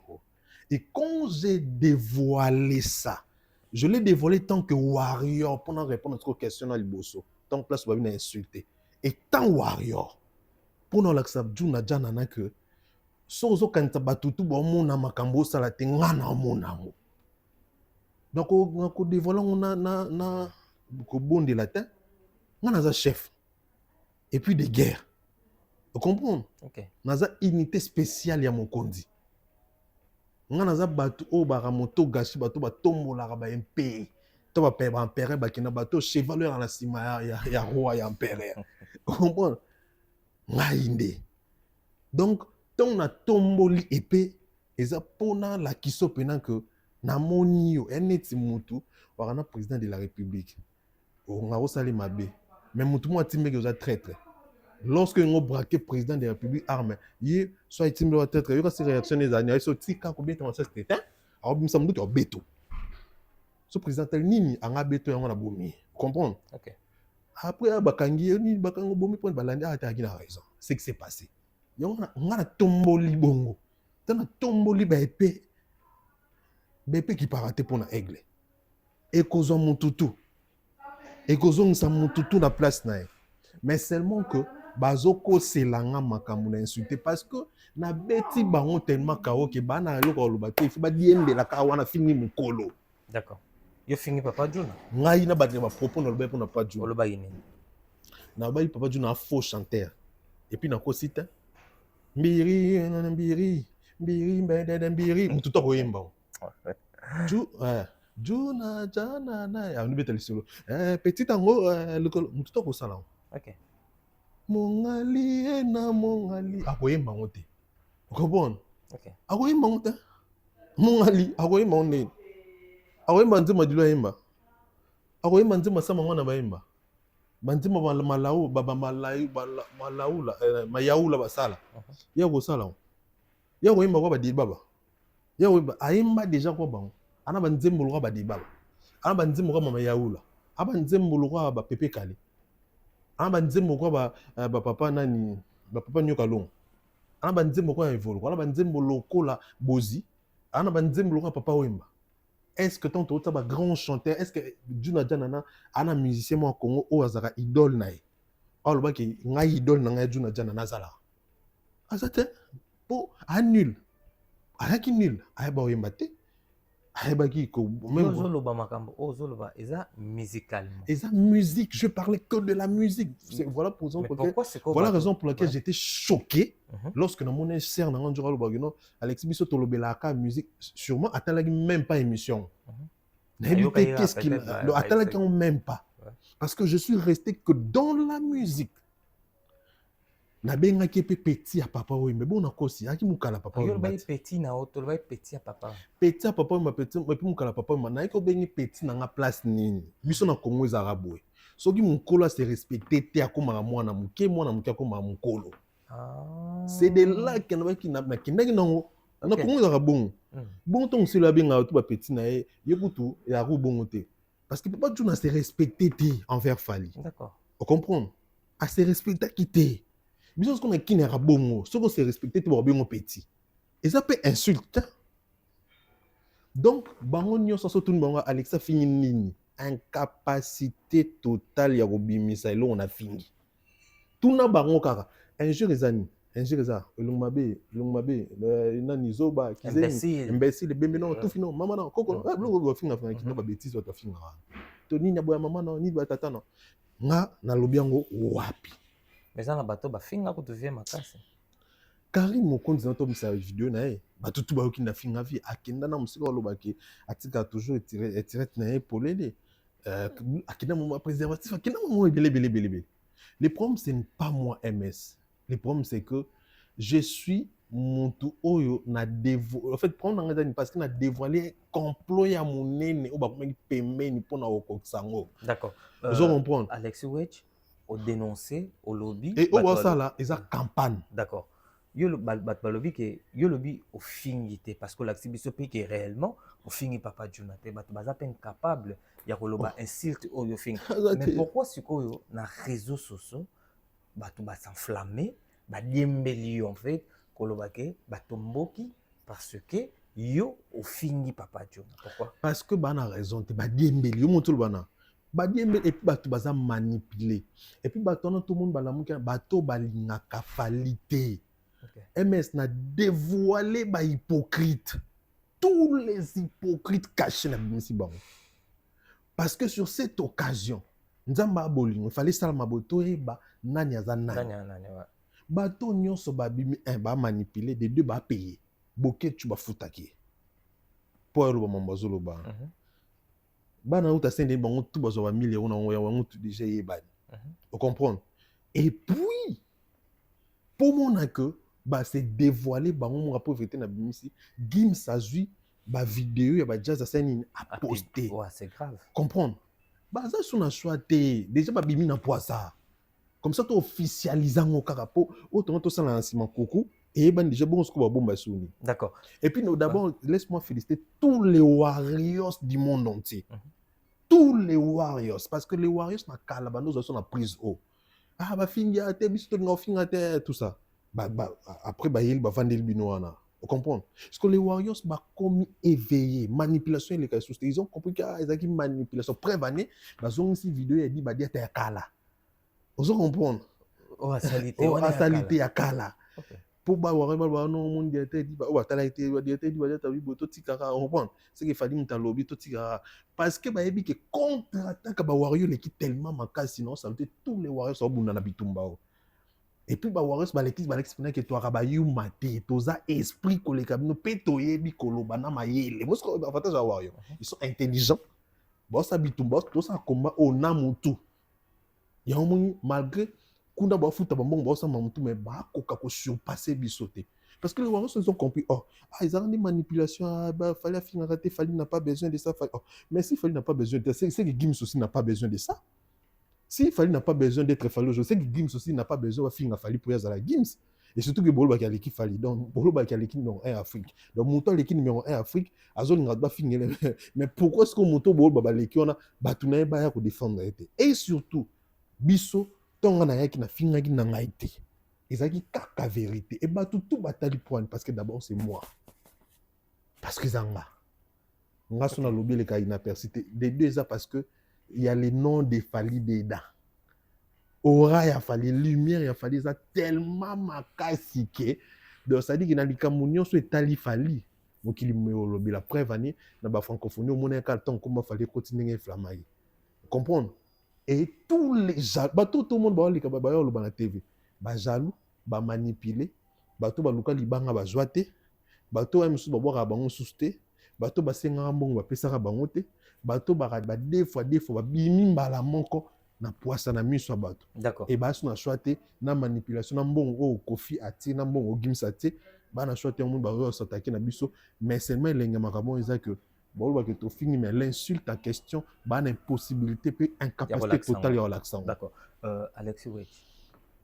et quand j'ai dévoilé ça je l'ai dévoilé tant que warrior pour répondre à notre question à l'Iboso tant que place va venir insulter et tant warrior pour nous l'accepter juna jana na que sozo kanta batutu bo mona makambo sala te ngana mona mo donc on dévoiler on na ko bonde la tête ngana za chef et puis des guerres. Vous comprenez? OK. Naza unité spéciale ya mokonzi. Nga naza batu o baramoto gashi batu batombola ba MP. To ba peba empereur bakina bato chevalier na sima ya roi ya empereur. Vous comprenez? Nga inde. Donc ton na tomboli épée eza pona la kiso pena que na moni yo eneti mutu wakana président de la République on a osali mabe mais mutu mo atimbe que za traître lorsque on braqué président de la République arme ye soit itimbe wa traître yo ka se réaction les années so tika ko bien dans ce c'était alors bimsa mutu yo beto so président tel nini anga beto yango na bomi comprendre OK. Après bakangi ni bakango bomi point balandi a ta na raison c'est que c'est passé yango na tomboli bongo tana tomboli ba épée BP qui paraté pour na aigle et kozwa mututu et kozongisa mututu na place na mais seulement que bazoko selanga makambo na insulté parce que na beti bango tellement kao ke bana eloko loba te il faut ba diembela ka wana fini mukolo. D'accord. Yo fini Papa Juna Ngai na ba propos na loba pour na pas Juna oloba yini na ba Papa Juna un faux chanteur et puis na ko site mbiri mbiri mututu ko yemba Juna jana na ya nibeta lisolo petit tango mututu ko sala. OK. Mongali na mongali akoyemba ngo te okobona OK. akoyemba ngo te mongali akoyemba ngo nini akoyemba nzima dilo yemba akoyemba nzima sama ngona bayemba banzima malawu baba malaula mayaula basala ya kosala ya koyemba kwa badi baba ya koyemba ayemba déjà kwa bango ana banzembo lokwa badi baba ana banzembo kwa mama yaula aba nzembo lokwa ba pepe kali ana banzembo kwa ba papa nani ba papa nyoka long ana banzembo kwa evolo ana banzembo lokola bozi ana banzembo lokwa papa wemba. Est-ce que tant autre ba grand chanteur est-ce que Juna Janana ana musicien mo Congo o azaka idole nae alors ba ki nga idole na nga Juna Janana zala azate po annul ayaki nul ayeba wemba te ayeba ki ko même zoloba makambo o zoloba eza musicalement eza musique je parlais que de la musique voilà pour exemple voilà raison pour laquelle j'étais choqué lorsque na mon sœur na ngandjora lo bagino Alexis biso tolobela ka musique sûrement atalaki même pas émission qu'est-ce qu'il atalaki même pas parce que je suis resté que dans la musique na benga ki petit à papa oui mais bon nakosi aki mukala papa yo ba petit na auto ba petit à papa ma petit mais puis mukala papa ma na ko bengi petit na nga place nini biso na Congo za raboué soki mukolo se respecter te akoma mwana muke akoma mukolo c'est de là que na ki na kindaki nango na Congo za rabongo bon ton se la benga to ba petit na ye kutu ya rubongo te parce que papa Juna se respecter te envers Fali d'accord on comprend à se respecter quitter biso qu'on a qui n'est rabongo ce qu'on se respecter pour bien petit et ça peut insulter donc bango nyonso so tout bango Alexa fini nini incapacité totale ya kobimisa elo on a fini tout na bango kaka un jour ezani elongmabe nani zoba kizeni imbécile bembe non tout fino mama non koko blongo finga kino ba bêtise to finga to nini boya mama non ni ba tata non nga na lobiango wapi. Mais ça na bato ba finga ko devient makasi Karim Mokonzi na to misa vidéo na e bato tu ba yoki na finga vi akenda na musika olobaki atika toujours tirette na e polele akenda mo préservatif akenda mo belé. Le problème c'est pas moi MS. Le problème c'est que je suis Muntu oyo na dévoilé en fait prendre ngazani parce que na dévoilé complot ya monene o ba komi pembeni pona okoksango. D'accord. Vous comprendre Alexis Wedge au dénoncer au lobby et au ça là ils a campagne. D'accord. Yo le balobi que yo lobby au fingité parce que l'activité peut que réellement au fingi Papa Juna te bato baza pen capable ya koloba insulte au yo fing. Mais pourquoi sikoyo na réseaux sociaux bato ba s'enflammer ba diembeli en fait koloba ke bato mboki parce que yo au fingi Papa Juna. Pourquoi? Parce que bana raison te ba diembeli yo motul bana et puis bato baza manipulé et puis bato na tout le monde balamuka bato balingaka falité. MS n'a dévoilé ba hypocrite tous les hypocrites cachés na bimisi bango parce que sur cette occasion nzamba bolingo fallait sala maboto e ba nani aza nani bato nyonso ba bimi ba manipuler de deux ba payer boké tu ba futaki pour le mambo zoloba bana uta sende bango tout bazo ba 1000 € na wango tout déjà yebani on comprend et puis pour mon que bah c'est dévoilé bah on pauvreté na bimisi Gims azui bah vidéo ya ba jazz scène a posté. Ouais, c'est grave. Comprendre. Bah ça son choix té déjà ba bimi na poisa. Comme ça tu officialisant au carapo autant to ça lancement coucou et ben déjà bon ce qu'on va bomba souni. D'accord. Et puis d'abord laisse-moi féliciter tous les warriors du monde entier. Tous les warriors parce que les warriors na kalabano sont na prise haut. Ah bah finga te biso to finga te tout ça. Bah après bah il va vendre le binoana. Vous comprenez? Parce que les warriors bah comme éveillé manipulation les cas ils ont compris que ils ont manipulation prévenir bah ont aussi vidéo il dit bah dia ta kala. Vous comprenez? Oh salité salité ya kala. Pour bah warrior non mon dia te dit bah oh ta la été dia te dit bah ta bi boto tikara on comprend. C'est qu'il fallait m'ta lobby to tikara parce que bah ebi que contre-attaque bah warrior l'équipe tellement makasi sinon ça veut tous les warriors sont bunda na bitumba. Et puis bah warriors bah l'équipe que toi ba yu maté toza esprit koleka bino petoye bi koloba na mayele moi ce avantage à warrior ils sont intelligents bon ça bitumba tout ça combat au namutu ya omoni malgré kunda ba futa ba mbongo ba ça mamutu mais ba koka ko surpasser bisoté parce que les warriors ils ont compris oh ils ont des manipulations bah fallait finir rater Fally n'a pas besoin de ça oh, mais si Fally n'a pas besoin de ça c'est que Gims aussi n'a pas besoin de ça. Si Fally n'a pas besoin d'être Fally, je sais que Gims aussi n'a pas besoin de faire Fally pour y aller Gims. Et surtout que Bolo qui a l'équipe Fally. Donc, Bolo qui a l'équipe numéro 1 Afrique. Donc, Mouton l'équipe numéro 1 Afrique, Azol n'a pas fini. Mais pourquoi est-ce que Mouton Bolo l'équipe on a battu pour défendre? Et surtout, Bisso, ton a qui n'a fini qui n'a été. Ils ont dit caca vérité. Et bah tout bataille point parce que d'abord c'est moi. Parce que Zanga. Nga son a lobby les cas inapercité. Des deux ça parce que il y a les noms des Fally dedans. Aura, il a fallu lumière, il a fallu ça tellement makasi que donc ça dit que dans les camunions sur Italie Fally donc il me lobby la preuve année dans la francophonie au moins un temps comment fallait continuer inflammer comprendre et tous les tout le monde ba les ba le ba na TV ba jaloux ba manipuler ba to ba luka libanga ba joate ba to am su ba boka bango susté ba to ba senga mbongo ba pesaka bango te ba to ba deux fois ba bimi mbala moko na poisa na miso bato. D'accord. Et bah na choité na manipulation na mbongo Kofi ati na mbongo Gims ati ba na choité on ba s'attaquer na biso mais seulement lenga makabo eza que bon ba que to fini mais l'insulte en question ba na impossibilité peut incapacité totale ya relaxant. D'accord. Alexis Wait.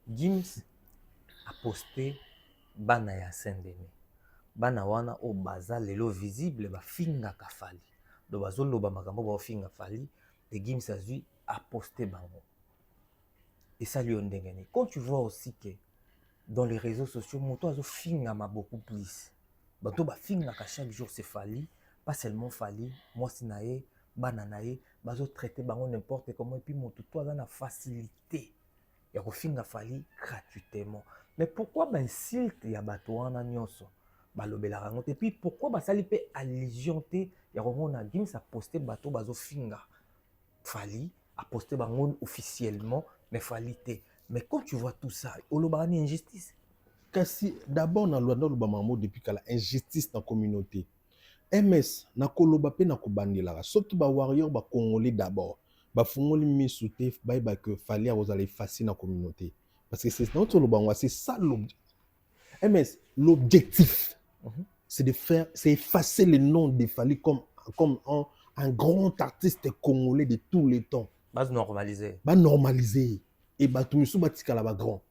Gims a posté bana ya Saint-Denis. Bana wana o baza lelo visible ba finga ka Fally. Do bazolo ba makambo ba finga Fally de Gims azui a posté bango. Et ça lui a gagné. Quand tu vois aussi que dans les réseaux sociaux, moto azo finga ma beaucoup plus. Bato ba finga ka chaque jour c'est Fally, pas seulement Fally, moi sinae, bananae, bazo traiter bango n'importe comment et puis moto toi dans la facilité. Ya ko finga Fally gratuitement. Mais pourquoi ba insulte ya bato wana nyonso? Ba lobela rango et puis pourquoi ba sali pe allusion te ya ko na Gims a posté bato bazo finga Fally a posté bango officiellement mais Fally té. Mais quand tu vois tout ça, olobani injustice. Kasi d'abord na loi lobamamo depuis kala injustice dans communauté. MS na koloba pe na kobandela surtout ba warrior ba congolais d'abord. Ba fungoli misouté ba que Fally a aller facile dans communauté parce que c'est notre lobango c'est ça l'objectif. MS l'objectif c'est de faire c'est effacer le nom de Fally comme un grand artiste congolais de tous les temps. Bas normaliser. Ba normaliser et ba tout misu batikala ba grand.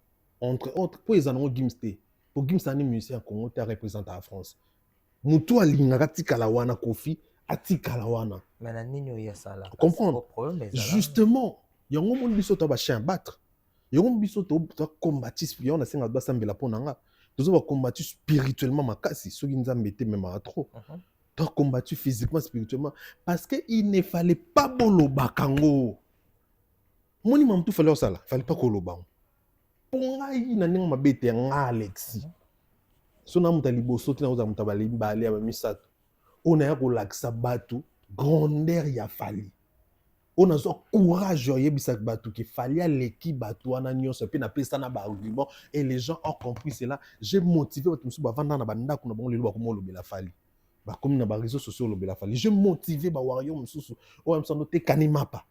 Entre autres pour les anneaux Gims té. Pour Gims un musicien congolais qui représente la France. Mutu alingaka tikala wana Kofi atikala wana. Mais na nino ya sala. Comprendre. Justement, yango mon biso to ba chien battre. Yango biso to combattre on a senga ba sambela ponanga. Tozo ba combattre spirituellement makasi soki nzambe te même à trop. Donc combattu physiquement, spirituellement parce que il ne fallait pas boloba kango. Moni mamtu fallait ça là, fallait pas koloba. Ponga ina ninga mabete nga Alexis. Sona mutalibo soti na uza mutabali mbali ya misato. On a ko laksa batu grandeur ya Fally. On a so courage yebisa batu ki Fally a l'équipe batu wana nyonso pe na pesa na ba argument et les gens ont compris cela. J'ai motivé batu musu ba vanda na banda kuna bango lelo ba komo lobela Fally. Ba comme na ba réseaux sociaux lobela Fally. J'ai motivé ba warrior mususu o msando te kanima pa.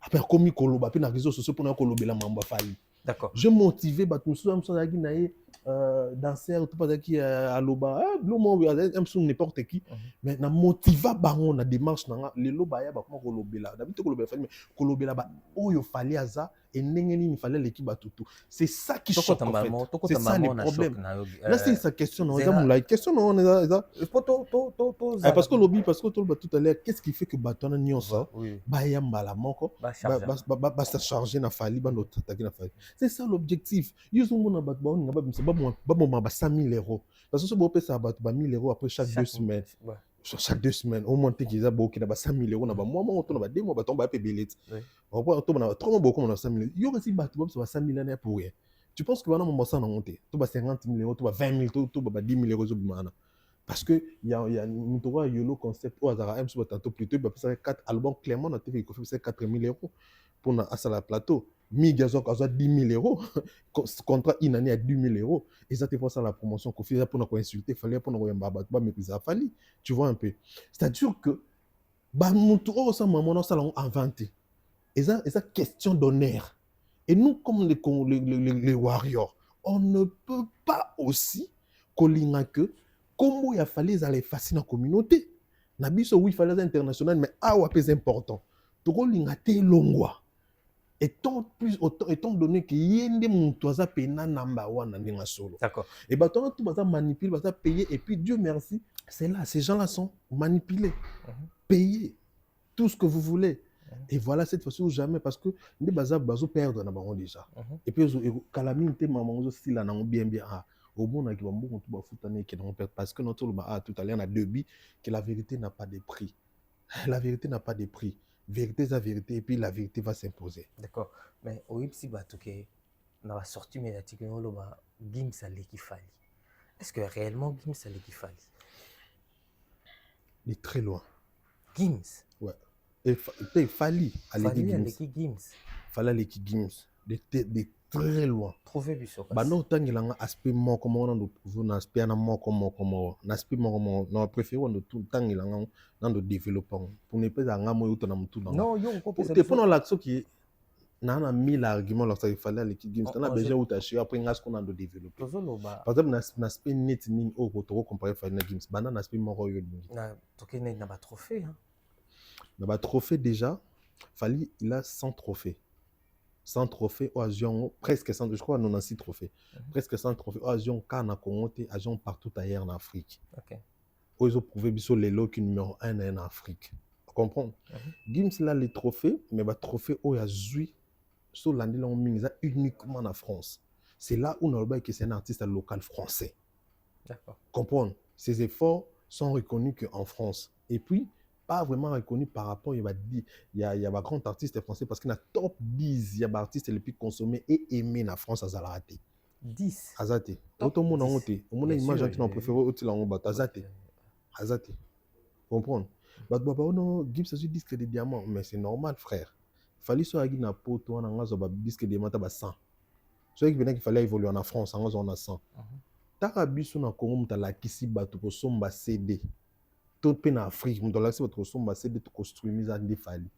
Après comme koloba pe na réseaux sociaux pour na kolobela mamba Fally. D'accord. J'ai motivé batu mususu msando yaki na ye danseur tout pas qui à loba blue mo aime sur n'importe qui mais na motiva bango na démarche na les loba ya ba comment kolobela d'habitude kolobela fallait mais kolobela ba oyo fallait aza et ndenge nini fallait l'équipe batutu c'est ça qui choque en fait c'est ça le problème là c'est sa question non exemple la question non parce que lobby parce que tout à l'heure qu'est-ce qui fait que batona nyonso ba ya mbala moko ba se charger na fali ba no attaquer na fali c'est ça l'objectif ils ont mon ba ba 100 000 euros parce que ce beau ça ba 1 000 euros après chaque 2 semaines chaque 2 semaines au moins qu'ils a beaucoup na ba 100 000 euros na ba mois on ba 2 mois ba tomba pe belette on va to na trop beaucoup na 100 000 yo aussi ba 100 000 années pour rien tu penses que bana mo ça na monter to ba 50 000 euros to ba 20 000 to ba 10 000 euros zo bimana parce que il y a un yolo concept au hasard M sur tantôt plutôt bah ça 4 albums clairement na TV il faut faire 4 000 euros pour na à la plateau mi gazo à 10 000 euros contrat une année à 10 000 euros et ça te pour ça la promotion qu'on fait pour nous insulter fallait pour nous yamba ba mais ça fallait tu vois un peu c'est-à-dire que bah nous ça maman ça l'a inventé et ça question d'honneur et nous comme les warriors on ne peut pas aussi coller que comment il a fallu les effacer dans la communauté. Nabiso oui fallait international mais awa plus important. Toko lingate longwa. Étant donné que yende mutoza pena number 1 na ndinga solo. D'accord. Et bah toi tout baza manipuler, baza payer et puis Dieu merci, c'est là ces gens-là sont manipulés. Payez tout ce que vous voulez. Et voilà cette fois-ci ou jamais parce que les baza bazo perdre na bango déjà. Et puis calamité maman aussi là na bien au bon qui va beaucoup tout bafoutaner qui n'ont perdre parce que notre tout à l'heure on a deux billes que la vérité n'a pas de prix. La vérité n'a pas de prix. Vérité c'est la vérité et puis la vérité va s'imposer. D'accord. Mais au ipsi batuke na la sortie médiatique no ba Gims allait qui fallait. Est-ce que réellement Gims allait qui fallait? Il est très loin. Gims. Ouais. Et il fallait aller qui Gims. Fallait aller qui Gims. De très loin. Trouver biso. Bah non tant qu'il a un aspect moi comme on a un aspect na moi comme un aspect moi comme on préfère on tout temps il a dans le développement pour ne pas en moi autant na tout non yo on peut te prendre l'action qui n'a 1000 arguments là ça il fallait aller qui Gims on a besoin ou t'acheter après ngas qu'on a de développer par exemple na aspect net ning au retour comparer fallait na Gims bah na aspect moi royo na toké na ba trophée hein na ba trophée déjà fallait il a 100 trophées 100 trophées au avion presque 100 je crois 96 trophées presque 100 trophées au avion car na Congo avion partout ailleurs en Afrique. OK. Ils ont prouvé biso les lots qui numéro 1 en Afrique. Tu comprends? Gims là les trophées mais ba trophée au azui sur l'année là on mise uniquement en France. C'est là où on a que c'est un artiste local français. D'accord. Comprendre? Ses efforts sont reconnus qu'en France. Et puis pas vraiment reconnu par rapport, il y a un grand artiste français parce qu'il y a top 10, il y a un artiste le plus consommé et aimé en France à Zalate. 10 Azate. Tout le monde a honte. Au monde image on préfère autre la honte Azate. Azate. Comprendre. Non, Gims a disque de diamant mais c'est normal frère. Fallait soit agi na poto na ngazo ba disque de diamant ba 100. Soit qu'il fallait évoluer en France, en ngazo on a 100. Tarabiso na Congo mutala kisi bato ko somba CD. Tout pays en Afrique, nous avons votre sombre c'est de construire mise en défali.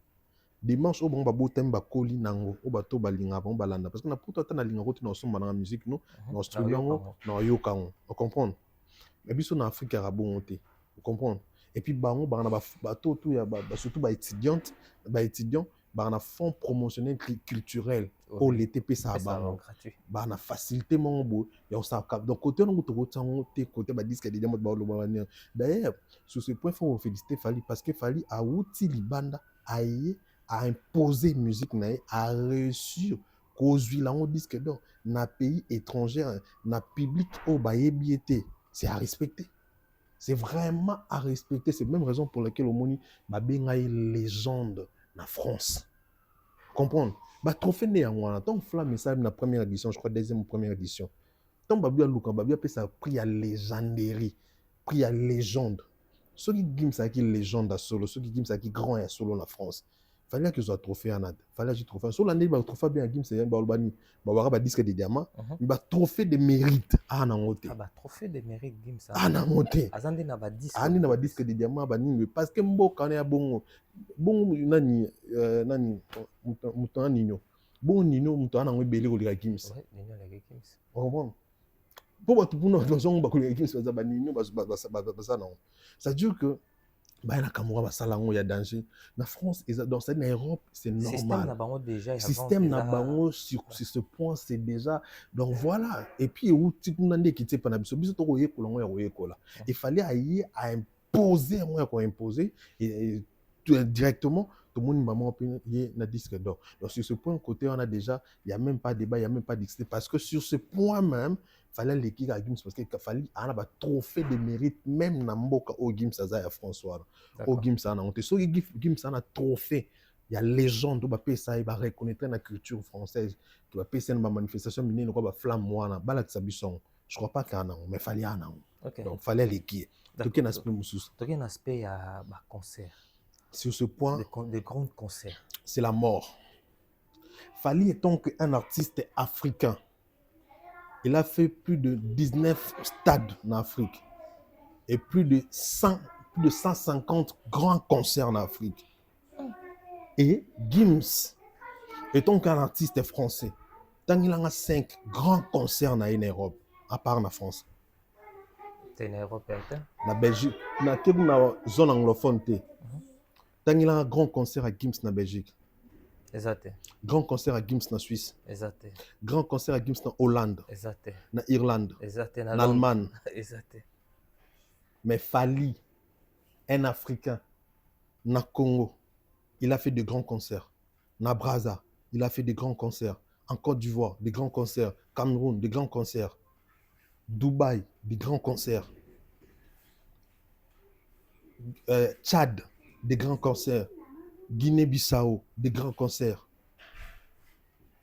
Dimanche au bon babo temba koli nango au bateau balinga bon balanda parce que na pourtant na linga route na somba na musique nous na Australie na yoka on comprendre. Mais biso na Afrique arabo monter. Vous comprendre. Et puis bango ba na bateau tout ya surtout ba étudiants ba na fonds promotionnel culturel au l'été ça ba ba na facilité mon beau et on ça donc côté on côté ba disque de diamant ba lo d'ailleurs sur ce point faut féliciter Fally parce que Fally a outil libanda a imposer musique a réussir cause la on disque d'or na pays étranger na public au ba yebiété c'est à respecter. C'est vraiment à respecter. C'est la même raison pour laquelle au Moni ba benga légende na France. Comprendre? Ba trophée né en wana. Tant flamme ça na première édition, je crois deuxième ou première édition. Tant babia luka babia pe ça prix à légenderie, prix à légende. Ceux qui Gims ça qui légende à solo, ceux qui Gims ça qui grand à solo en France. Fallait que soit trophée en ad. Fallait que trophée. Sur l'année ba trophée bien Gims c'est ba Albani. Ba wara ba disque de diamant, ba trophée de mérite à na ngote. Ah ba trophée de mérite Gims ça. Ah na ngote. Azande na ba disque. Ani na ba disque de diamant ba ningi parce que mboka na bongo. Bongo nani muto ninyo. Bongo ninyo muto ana ngwe belé ko lika Gims. Ouais, ninyo la Gims. Comprends? Pour tout le monde, c'est-à-dire que bah na Cameroun basalango ya danger na France et dans cette Europe c'est normal. Système na bango sur ce point c'est déjà donc voilà et puis où tu n'as quitté pas na biso biso to koye kolongo ya koye kola. Il fallait aller à imposer moi quoi imposer et directement tout le monde maman payer na disque d'or. Donc sur ce point côté on a déjà il y a même pas débat, il y a même pas discuté parce que sur ce point même fallait l'équipe à Gims parce qu'il fallait un trophée de mérite même na mboka au Gims à François au Gims a honte so Gims a un trophée il y a légende do ba pesa ba reconnaître la culture française tu va pesa une manifestation minene quoi ba flamme moana bala sabison je crois pas qu'il y en a mais fallait en donc fallait l'équipe donc un aspect musus donc un aspect à ba concert sur ce point des grands concerts c'est la mort. Fally étant qu'un artiste africain. Il a fait plus de 19 stades en Afrique et plus de 150 grands concerts en Afrique. Et Gims, étant qu'un artiste français, tant il a 5 grands concerts en Europe, à part en France. C'est en Europe, la Belgique, na zone anglophone. Tant il a un grand concert à Gims en Belgique. Exact. Grand concert à Gims en Suisse. Exact. Grand concert à Gims en Hollande. Exact. En Irlande. Exact. En Allemagne. Exact. Mais Fally, un Africain, na Congo, il a fait de grands concerts. Na Brazza, il a fait de grands concerts. En Côte d'Ivoire, des grands concerts. Cameroun, des grands concerts. Dubaï, des grands concerts. Tchad, des grands concerts. Guinée-Bissau, des grands concerts.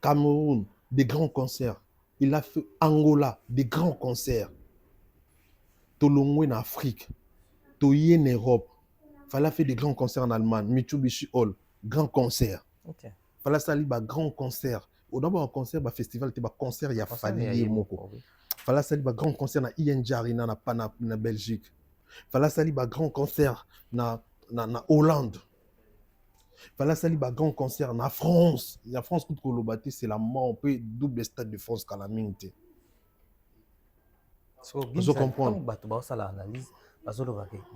Cameroun, des grands concerts. Il a fait Angola, des grands concerts. Tolongwe en Afrique. Toye en Europe. Fallait faire des grands concerts en Allemagne. Mitsubishi Hall, grand concert. Okay. Fallait salir des grands concerts. Au d'abord un concert, un festival, un concert, il y a Fally Moko. Fallait salir des grands concerts dans ING Arena na Belgique. Fallait salir des grands concerts na Hollande. Fallait salir des grands concerts en France. La France, c'est la mort. On peut double stade de France qu'à la minute. Je comprends.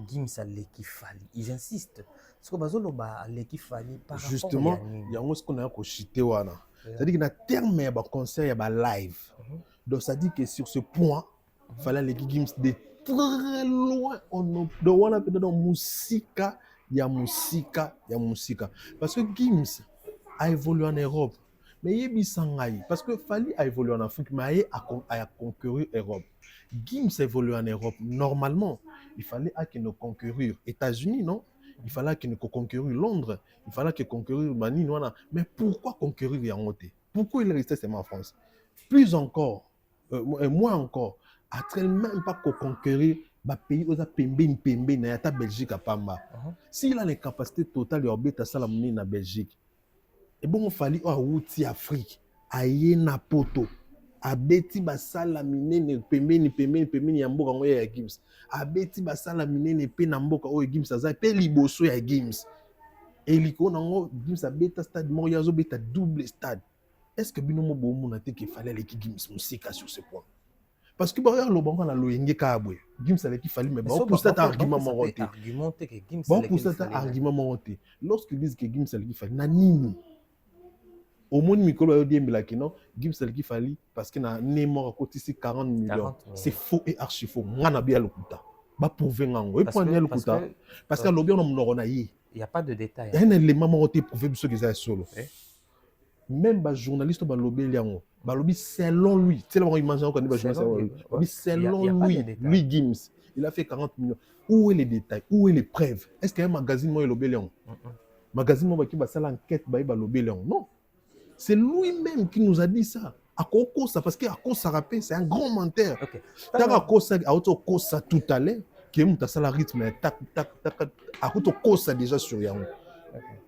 Gims a l'équipe Fally. Ils insistent. Justement, il y a ce qu'on a cité. C'est-à-dire qu'il y a terme de concert, il y a live. Donc ça dit que sur ce point, il fallait l'équipe Gims de très loin. On a peut-être musique. Il y a musique. Parce que Gims a évolué en Europe. Mais il y a parce que Fally a évolué en Afrique, mais il a conquérir l'Europe. Gims a évolué en Europe. Normalement, il fallait qu'il ne conquérir États-Unis, non? Il fallait qu'il ne conquérir Londres. Il fallait qu'il conquérir Manille. Mais pourquoi conquérir Yangote? Pourquoi il est resté seulement en France? Plus encore, moins encore, a-t-il même pas conquérir les pays où il y a la Belgique à Pamba? S'il a les capacités totales de obéir à Salamoni na Belgique, et bon, il fallait outil Afrique, aïe na poto, abeti basala minene pembeni ya mboka ngoya ya Gims, abeti basala minene pe na mboka oyo Gims aza pe liboso ya Gims. Et liko nango Gims abeta stade moko yazo beta double stade. Est-ce que bino mo bomu na te qu'il fallait l'équipe Gims musika sur ce point? Parce que regarde le banc na loyenge kabwe. Gims avec qui fallait mais bon pour cet argument monté. Bon pour cet argument monté. Lorsque ils disent que Gims avec qui fallait na nini au monde micro a dit non Gims qui fallait parce que na némor côté 40 millions. C'est faux et archi faux. Moi na bien le kuta. Ba prouver ngango. Et point le kuta parce que l'obien on na yi. Il y a pas de détails. Il y a un élément monté prouver ce que ça solo. Même les journalistes ba lobé liango. Ba lobby selon lui. C'est là on imagine qu'on dit selon lui. Selon lui Gims, il a fait 40 millions. Où est les détails? Où est les preuves? Est-ce qu'il y a un magazine moi lobé liango? Magazine moi qui va faire l'enquête ba lobé liango. Non. C'est lui-même qui nous a dit ça. À Kokosa, parce qu'à Kokosa rappelle, c'est un grand menteur. Tant à Kokosa, à Kokosa tout à l'heure, qui est à la rythme, à Kokosa déjà sur Yango.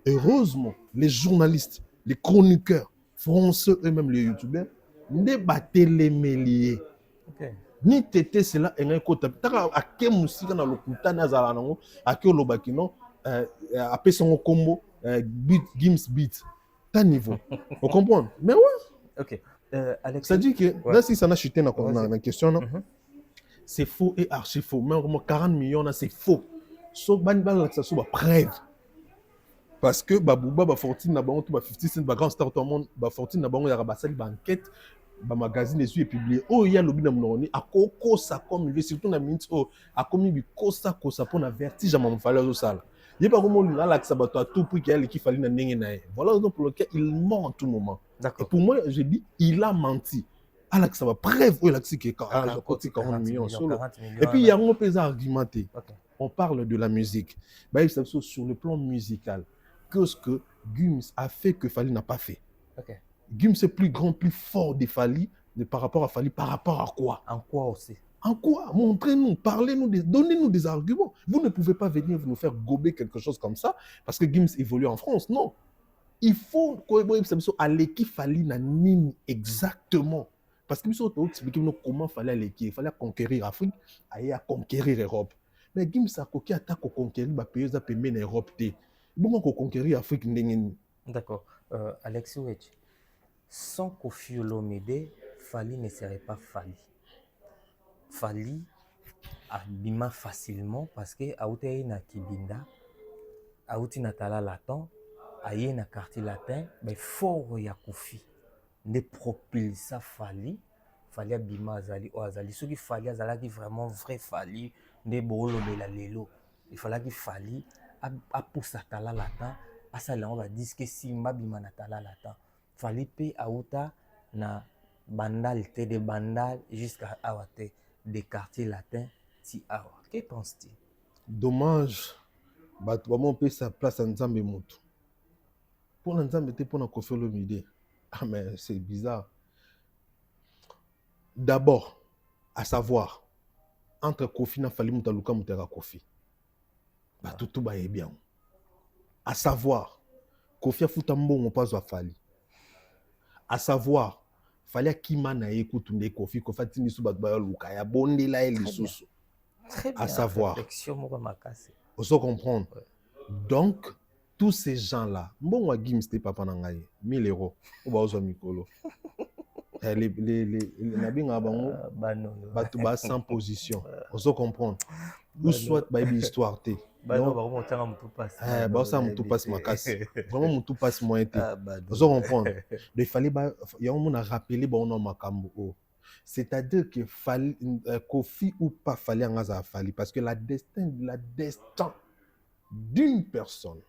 Heureusement, les journalistes, les chroniqueurs français, eux-mêmes les youtubeurs, ne battaient les méliers. Ni tété cela, et un côté. Tant à quel musique dans le Kuta Nazarango, à quel Lobakino, à son combo, Gims beat. T'as niveau. Vous comprenez? Mais ouais. Ok. Alex, C'est-à-dire que là, si ça n'a chuté dans la question, non? C'est faux et archi faux. Mais vraiment 40 millions, c'est faux. Sauf que ça soit preuve. Parce que Babouba, Fortune, na bango, 50 Cent, grand star tout le monde, Fortune, na bango, ya basali banquette, magazine les publié. Oh, il y a lobby na mononi, a koko ça comme il surtout na minute oh, a comme bi kosa kosa pour na vertige à mon fallait au sala. Il y a pas comment là là que ça bateau à tout prix qu'il qui fallait na ndenge na. Voilà donc pour lequel il ment en tout moment. Et pour moi, je dis il a menti. Alors que ça va preuve où il a dit que 40 millions solo. Et puis il y a un peu argumenté. On parle de la musique. Bah, il sur le plan musical. Qu'est-ce que Gims a fait que Fally n'a pas fait? Gims est plus grand, plus fort de Fally, par rapport à Fally, par rapport à quoi? En quoi aussi? En quoi? Montrez-nous, parlez-nous, donnez-nous des arguments. Vous ne pouvez pas venir nous faire gober quelque chose comme ça parce que Gims évolue en France. Non. Il faut aller qui Fally n'a ni exactement. Parce que nous expliquer comment Fally aller qui. Il fallait conquérir l'Afrique, aller à conquérir l'Europe. Mais Gims a coqué à conquérir les pays en Europe. Comment conquérir l'Afrique? D'accord. Alexis Ouetch, sans Koffi Olomide, Fally ne serait pas Fally. Fally abima facilement parce que Aouté na Kibinda, Aouti na Tala Latin, Aye na quartier latin, mais fort ya Koffi ne propulse Fally. Fally abima azali o azali. Ceux qui Fally azalaki vraiment vrai Fally, ne bolo de la lelo. Il fallait qu'il Fally a pousse à Tala Latin. Asa là on va dire que Simba bima na Tala Latin. Fally pe Aouta na bandal te de bandal jusqu'à Awate des quartiers latins si awa. Que penses-tu? Dommage. On peut sa place en Nzambe Moutou. Pour Nzambe te pour na Koffi Olomide. Ah mais c'est bizarre. D'abord, à savoir, entre Koffi na Fally Moutaluka Moutera Koffi. Tout ba bien. À savoir, Koffi a foutu mbongo pas à Fally. À savoir, Fally Kima na écoute nde Koffi Koffi tindi sou ba luka ya bondela et lisusu. À savoir, faut comprendre. Donc, tous ces gens-là, bon, moi, Gims, c'était pas pendant 1000 €. On va aux Mikolo. Les nabinga bango, batuba sans position. Faut comprendre. Ou soit, baby histoire, te. Vraiment, ça me passe ma casse. Vraiment, mon tout passe moins été. Faut comprendre. Il fallait, il y a un monde à rappeler, bon, non, ma cambo. C'est-à-dire que Koffi ou pas Fally en Fally parce que la destin d'une personne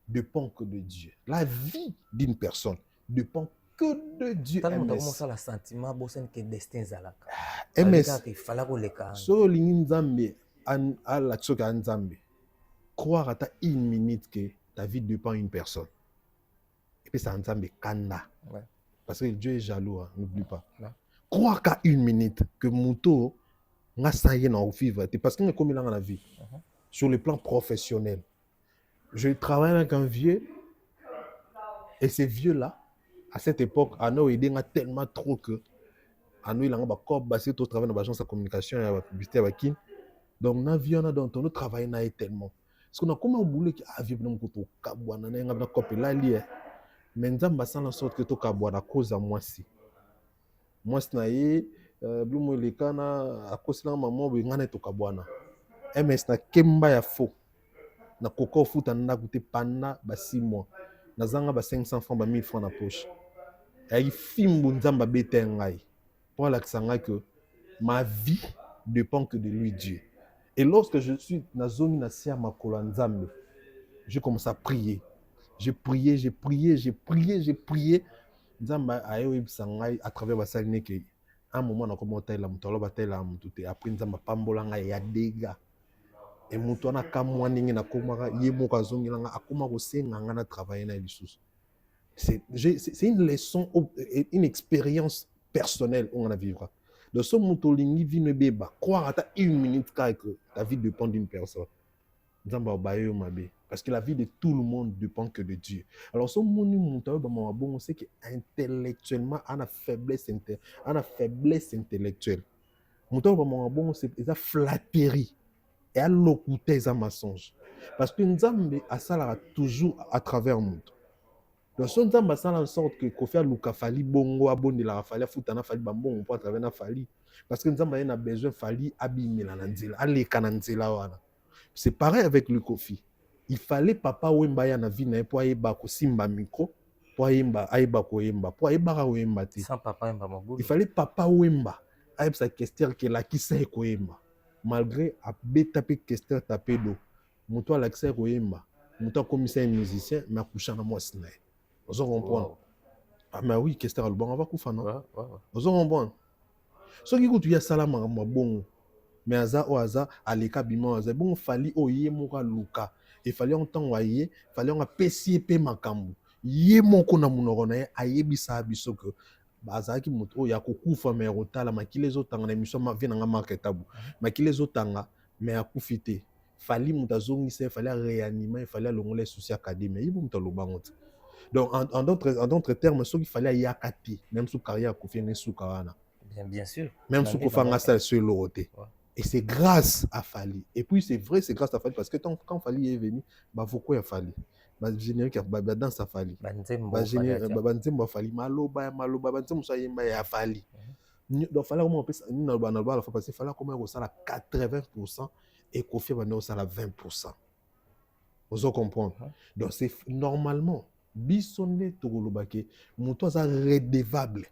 dépend que de Dieu. La vie d'une personne dépend que de Dieu. Comment ça le sentiment que destin zalaka. MS. So lingi Nzambe à la tsoka Nzambe. Croire à ta une minute que ta vie dépend d'une personne. Et puis ça Nzambe kanda. Parce que Dieu est jaloux, hein, n'oublie pas. Croire qu'à une minute que Mouto n'a pas vivre parce que comme il a dans la vie sur le plan professionnel. Je travaille avec un vieux et ces vieux là à cette époque à nous aider tellement trop que à nous il a un corps basé au travail dans l'agence de communication et la publicité avec qui donc na vie on a dans ton travail na tellement parce qu'on a comme un boulot qui a vieux dans koto kabwana na nga copie là lié mais nzamba sans la sorte que to kabwana cause à moi si na ye blumo le kana à cause là maman be ngana to kabwana ms na kemba ya faux na koko futa na coûté pana ba 6 mois na zanga ba 500 francs ba 1000 francs na poche et fimbu nzamba bete ngai pour la que ma vie dépend que de lui Dieu. Et lorsque je suis na zone na sia makolo nzambe je commence à prier. J'ai prié nzamba ayo ibisangai à travers ba saline que un moment na commenter la mutalo batela mututé après nzamba pambola ngai ya dégâts. Et mutu na kamwa ningi na komaka ye moko azongilanga akoma kosenga nga na travailler na lisusu. C'est une leçon, une expérience personnelle on a vivre. De ce mutu lingi vino beba croire à ta une minute que ta vie dépend d'une personne. Nzamba bayo mabe parce que la vie de tout le monde dépend que de Dieu. Alors ce moni mutu ba ma bon c'est que intellectuellement on a faiblesse intellectuelle. Mutu ba ma bon c'est ça flatterie. Et à l'occulter, ça mensonge. Parce que Nzambe a ça toujours à travers le monde. Donc son nzambe asala en sorte que Kofi aluka Fally bongo abondela Fally afuta na Fally bambongo po à travers na Fally parce que nzambe a besoin Fally abimela na nzela aleka na nzela wana. C'est pareil avec le Kofi. Il fallait papa Wemba ya na vie na po ayeba ko simba micro po ayeba ko yemba po ayeba ka yemba te. Sans papa Wemba Mogulu. Il fallait papa Wemba ayeba sa question que la kisa ko yemba malgré abeta pe question tapé do moto ala kisa ko yemba moto a commissaire musicien mais akoucha na mwasi na ye. Vous comprenez? Ah mais oui, qu'est-ce que le bon va kufa non? Vous comprenez? Ce qui coûte ya salama bon mais aza o aza aleka bima aza bon Fally oye moka luka et Fally en temps waye Fally on a pesi pe makambu ye moko na munoko na ye ayebisa biso que bazaki moto ya kokufa mais rotala makile ezotanga na émission ma vie na marketable makile ezotanga mais akufite Fally moto azongisa Fally réanimer Fally alongola souci académie yibo moto lobango. Donc, en d'autres termes, ce qu'il fallait à Yakati, même sous carrière, bien sûr. Même sous Kofanga, ça sur l'autre. Et c'est grâce à Fally. Et puis, c'est vrai, c'est grâce à Fally parce que quand Fally est venu, bah, pourquoi il a Fally? Bah, générique, bah, dans sa Fally. Bah, générique, bah, Fally. Maloba, bah, il a Fally. Donc, Fally, comment on peut ça? Nous, on a la fois passée, Fally, comment on a 80% et Kofi, on a 20%. Vous comprenez? Donc, c'est normalement. Bisonde togolobake moto aza redevable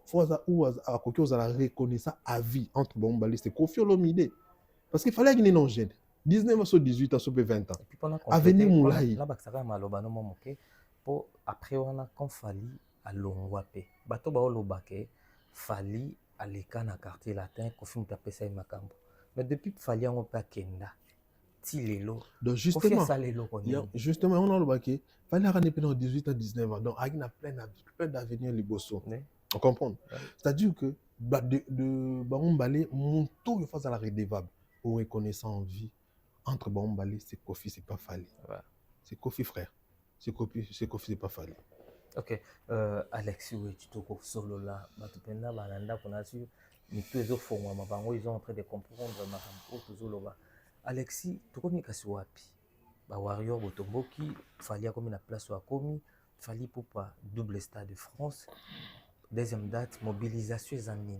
foza ou à koki ozala reconnaissant à vie entre bon baliste Kofi Olomide parce qu'il fallait qu'il ait non jeune 19 à 18 à 20 ans avenir moulai na bakisaka maloba no moke po après on a quand Fally alongwa pe bato ba olobake Fally aleka na quartier latin Kofi mutapesa makambo mais depuis Fally on peut kenda. Donc justement, on a le baquet. Fallait aller pendant 18 à 19 ans. Donc il y a plein d'avenir les bossons. On comprend. C'est-à-dire que de Baron Balé, mon tour il faut à la redevable pour reconnaissant en vie entre Baron Balé, c'est Kofi, c'est pas Fally. C'est Kofi frère. C'est Kofi, c'est pas Fally. Ok. Alexis, oui, tu te solo là. Batupenda bananda qu'on a su. Mais tous les autres ils sont en train de comprendre ma femme. Alexis, tu connais kasi wapi? Ba Warrior Botomboki, Fally a comme la place wa komi, Fally pour pas double stade de France. Deuxième date, mobilisation zanini.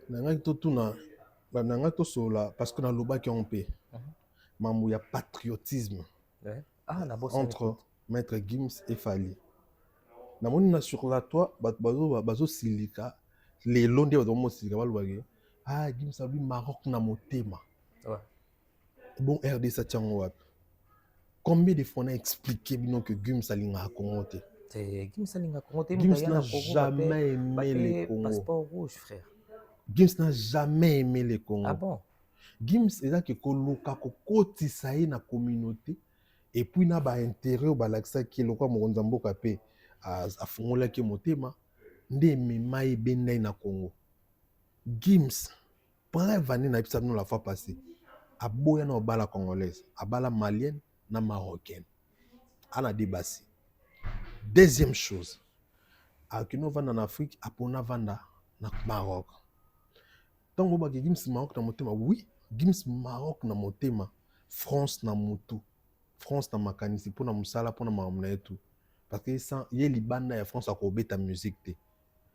Nanga to tuna, nanga to sola parce que dans loba qui on paie. Mamou ya patriotisme. Entre Maître Gims et Fally. Na moni sur la toi, bazo silika, les londe bazo silika balwage. Ah, Gims a vu Maroc na motema. Bon, RD ça tient au wap. Combien de fois on a expliqué que Gims a linga Congo? Gims n'a jamais aimé les Congo. Passeport rouge, frère. Gims n'a jamais aimé les Congo. Ah bon? Gims est là que koloka kokoti saï na communauté et puis na ba intérêt au balaksa qui est le quoi mo nzambo kapé a fongola ki motema nde mema ebenda na Congo. Gims, preuve année na episode la fois passée, a boya na bala congolaise, a bala malienne na marocaine. A la débassi. Deuxième chose, a kino vanda en Afrique, a pona vanda na Maroc. Donc on va que Gims Maroc na motema, oui, Gims Maroc na motema, France na motu, France na makanisi pona musala pona mamna etu. Parce que sans yé libanda ya France a kobeta musique te.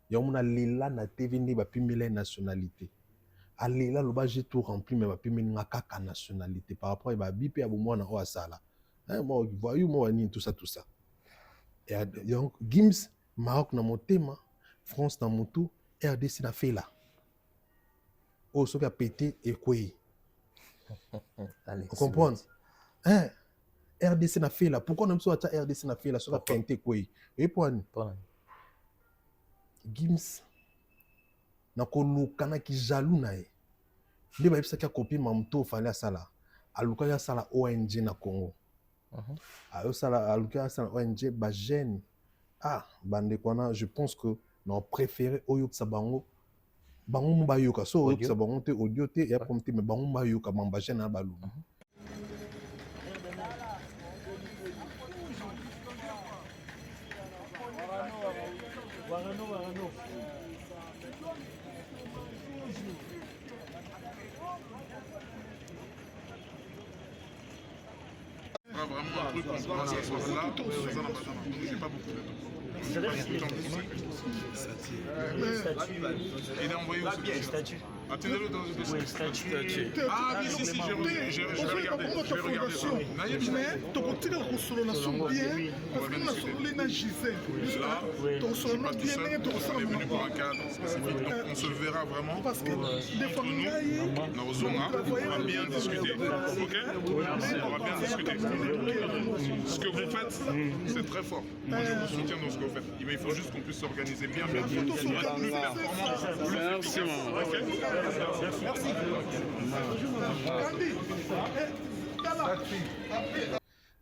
Yamuna lela na TV ndi ba pimela nationalité. Alela loba j'ai tout rempli mais ba pimela kaka nationalité par rapport à ba bipé abomwa na o asala. Hein moi voyou moi ni tout ça. Et donc Gims Maroc na motema, France na motu, RDC na fait là. Oh ce qui a pété et quoi. Vous comprenez? Hein RDC na fait là. Pourquoi on soit RDC na fait là sur la peinté quoi. Et point. Gims na koluka na ki jaloux na ye nde bayebisa ki akopi mamuto Fally asala alukaki asala ONG na Congo alukaki asala ONG bagene bandeko wana je pense que na préféré oyokisa bango mo bayoka so oyokisa bango te audio te ya pom te mais bango mo bayoka bango bagene na baluma. trucs qu'on doit s'asseoir là, j'ai pas beaucoup de temps. Il est envoyé aussi. Attendez-le dans le dossier. Ah, mais si, j'ai regardé. Je vais regarder. Mais tu continues à construire la somme bien, parce que la somme est gisée. Là, je ne suis pas tout seul. On est venu pour un cadre. Donc, on se verra vraiment. Parce que des fois, on va bien discuter. Ok? On va bien discuter. Ce que vous faites, c'est très fort. Moi, je vous soutiens dans ce que vous faites. Mais il faut juste qu'on puisse s'organiser bien.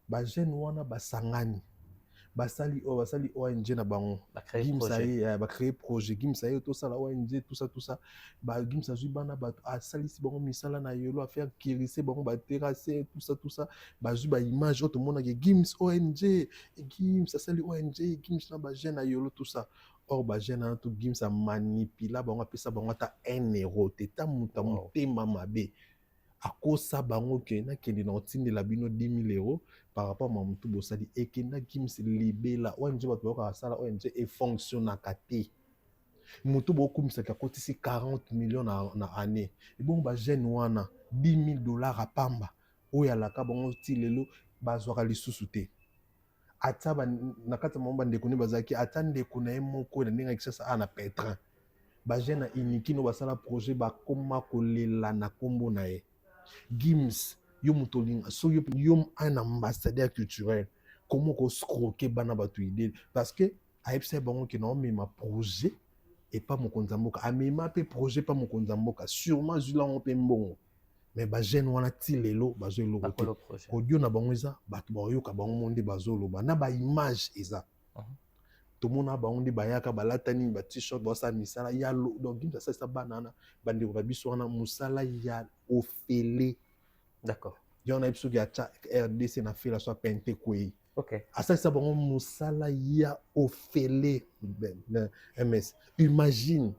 Bajeune wana basangani basali ONG na bango créer projet Gimsa ye to sala ONG tout ça Gimsa zui bana bato asalisi bango misala na yolo a faire kirise bango ba terrasser tout ça bazui ba image auto mona ke Gims ONG Gims asali ONG Gims na ba jeune na yolo tout ça. Or ba jeune na tout Gims a manipula bango apesa bango ta 1 euro te ta muta mutema mabe akosa bango ke na kende na otindela bino 10 000 euros par rapport à mutu bosali ekenda Gims libela ONG bato ba sala ONG et fonctionnaka te mutu bokumisaka kotisi 40 millions na année et bon ba jeune wana 10 000 $ apamba oyo alaka bango ti lelo bazwaka lisusu te ata na kati mamba ndeko ne bazaki ata ndeko na ye moko na ndenge kisasa ana Petrin ba jeune na inikino basala projet bakoma kolela na kombo na ye Gims yo mutolinga so yo un ambassadeur culturel comment ko scroquer bana batu idée parce que aipse bango ki na mema projet et pas mon konzamboka amema pe projet pas mon konzamboka sûrement jula on pe mbongo mais ba jeune wana ti lelo bazo lokote audio na bango eza batu ba yoka bango monde bazo loba na ba image eza tout monde a bango de bayaka balatani ba t-shirt ba sa misala ya donc Gims ça banana bande ko biso wana musala ya ofele. D'accord. Il y en a qui ont RDC na fait la soit peinté quoi. OK. À ça ça bon musala ya ofele MS. Imagine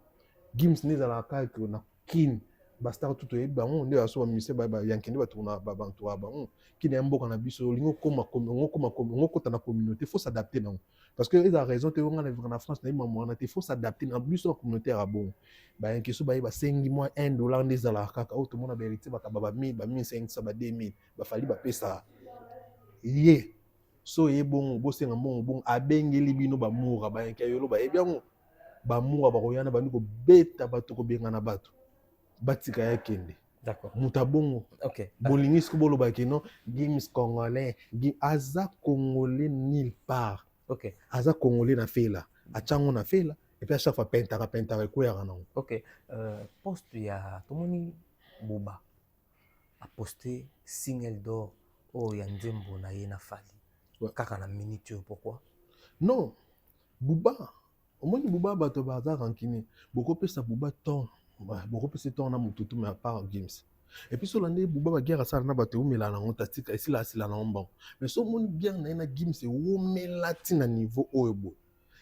Gims n'est à la carte na kin basta tout e ba on est aso musée ba yankende ba tourna ba bantu ba on qui n'est mboka na biso lingo koma kota na communauté faut s'adapter non parce que ils a raison te on vivre en France na maman na te faut s'adapter en plus la communauté a bon ba yanke so ba 5 mois $1 des ala kaka tout le monde a vérité ba 1000 ba 1500 ba 2000 ba fali ba pesa yé so e bon bo senga bon abengeli bino ba moura ba yanke yolo ba e bien ba moura ba koyana ba ndiko beta bato ko benga na bato batika ya kende. D'accord. Mutabongo. OK. Bolingi skobolo ba keno Gims congolais, aza congolais nulle part. OK. Aza congolais na fela, achango na fela et puis à chaque fois pentara ko ya rango. OK. Poste ya tomoni Buba a posté single d'or o ya Nzembo na ye na Fali. Kaka na minute pourquoi? Non. Buba. Omoni Buba bato baza rankini. Boko pesa Buba ton. Beaucoup plus temps na mututu mais à part Gims et puis sur l'année Buba ba guerre ça na bato umela na ngontastika ici là la nomba mais so moni bien na Gims o melati na niveau oebo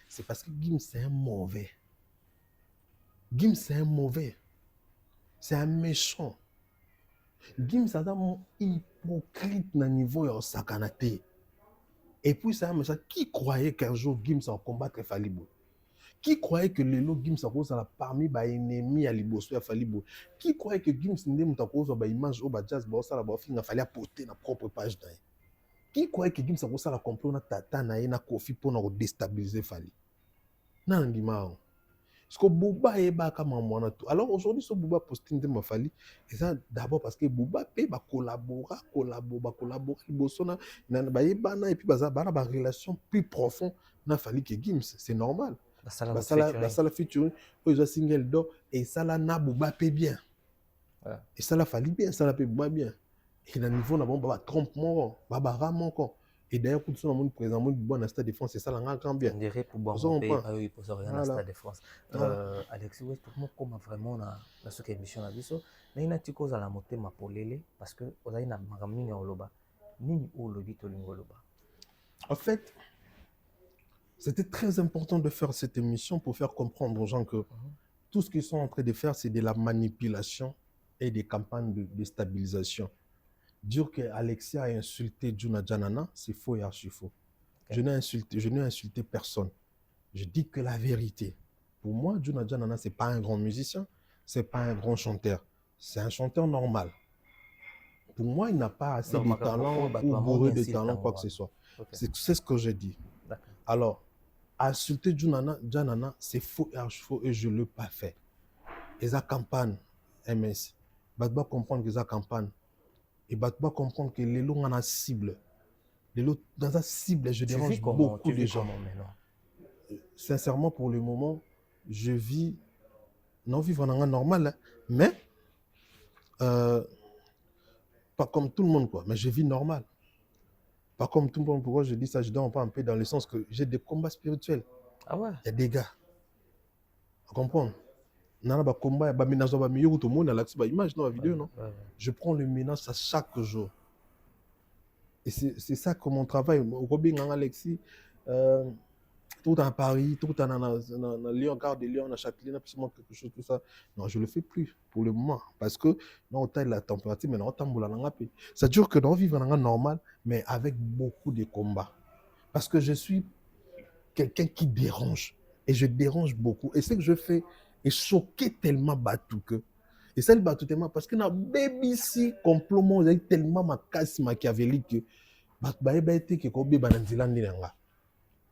c'est parce que Gims c'est un mauvais c'est un méchant Gims a un hypocrite na niveau ya sakanate et puis c'est un méchant qui croyait qu'un jour Gims va combattre Falibo. Qui croyait que le lot Gims a cause parmi les ennemis à Liboso à Falibo? Qui croyait que Gims n'était pas cause de l'image au Jazz Bossa la Bofin a fallu apporter la propre page d'ailleurs? Qui croyait que Gims a cause la complot na tata na na Kofi pour nous déstabiliser Fali? Non, dis-moi. Parce que Buba est bas comme moi tout. Alors aujourd'hui, ce Buba posting de ma Fali, et ça d'abord parce que Buba peut collaborer Liboso na et puis baza ba relation plus profonde na Fali que Gims, c'est normal. Basala featuring ils ont single d'or et ça là na Buba paie bien et ça la Fali bien ça la paie Buba bien et na niveau na bon ba trompe mon ba ramon encore et d'ailleurs pour tout le monde présent monde Buba na Stade de France c'est ça la grand bien on dirait pour bon pays il pose rien na Stade de France Alexis West comment comment vraiment na ce émission na biso na ina tiko za la motema polele parce que ozali na makamini ya oloba nini o lobi to lingo loba en fait. C'était très important de faire cette émission pour faire comprendre aux gens que tout ce qu'ils sont en train de faire, c'est de la manipulation et des campagnes de déstabilisation. Dire que Alexia a insulté Juna Janana, c'est faux et archi faux. Okay. Je n'ai insulté personne. Je dis que la vérité. Pour moi, Juna Janana, ce n'est pas un grand musicien, ce n'est pas un grand chanteur. C'est un chanteur normal. Pour moi, il n'a pas assez de talent ou bourré de talent, quoi que ce soit. Okay. C'est ce que j'ai dit. Alors, insulter Janana, c'est faux et archi faux et je ne l'ai pas fait. Et ça campagne, MS. Je dois comprendre que ça campagne. Et je dois comprendre que les lots ont une cible. Les lots, dans sa cible, je dérange beaucoup de gens. Sincèrement, pour le moment, je vis, non vivre en un normal, hein, mais pas comme tout le monde, quoi. Mais je vis normal. Pas comme tout le monde. Pourquoi je dis ça? Je dors pas un peu dans le sens que j'ai des combats spirituels. Ah ouais? Il y a des gars. Vous comprenez? Combat, image dans la vidéo, non? Je prends le menace à chaque jour. Et c'est ça que mon travail. Robin Alexis, tout à Paris, tout à Lyon, Gare de Lyon, à Châtelaine, absolument quelque chose, tout ça. Non, je ne le fais plus pour le moment. Parce que non, on taille la température, mais non, on ça dure que dans vivre dans normal, mais avec beaucoup de combats. Parce que je suis quelqu'un qui dérange. Et je dérange beaucoup. Et ce que je fais est choqué tellement Batou que. Et ça, le Batou tellement parce que dans BBC, complètement, il y a tellement ma casse machiavélique que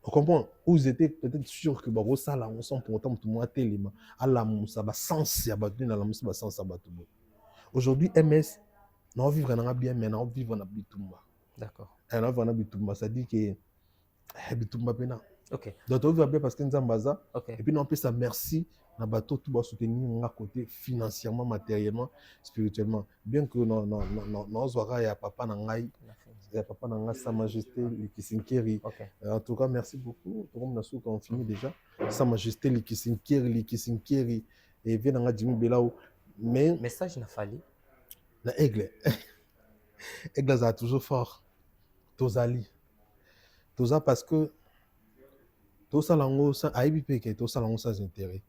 vous comprenez? Vous étiez peut-être sûr que ça là, on sent pour autant tout le monde tellement à la moussa, sens ya Batou dans la moussa, sens Batou. Aujourd'hui, MS, non vivre dans bien, mais non vivre dans Bitumba. D'accord. Et non vivre dans Bitumba, ça dit que Bitumba pena. Ok. Donc, on va bien parce que nous avons ça. Okay. Et puis, on peut ça merci na bateau tout va soutenir à côté financièrement, matériellement, spirituellement. Bien que non Zouara et papa Nangai, papa Nangai, Sa Majesté Likisinkeri. En tout cas, merci beaucoup. On a fini déjà. Sa Majesté Likisinkeri et vient dans Jimmy Belao. Mais message n'a fallu. La Aigle. Aigle a toujours fort. Tozali. Toza parce que tout ça lango sans AIBP que tout ça lango sans intérêt.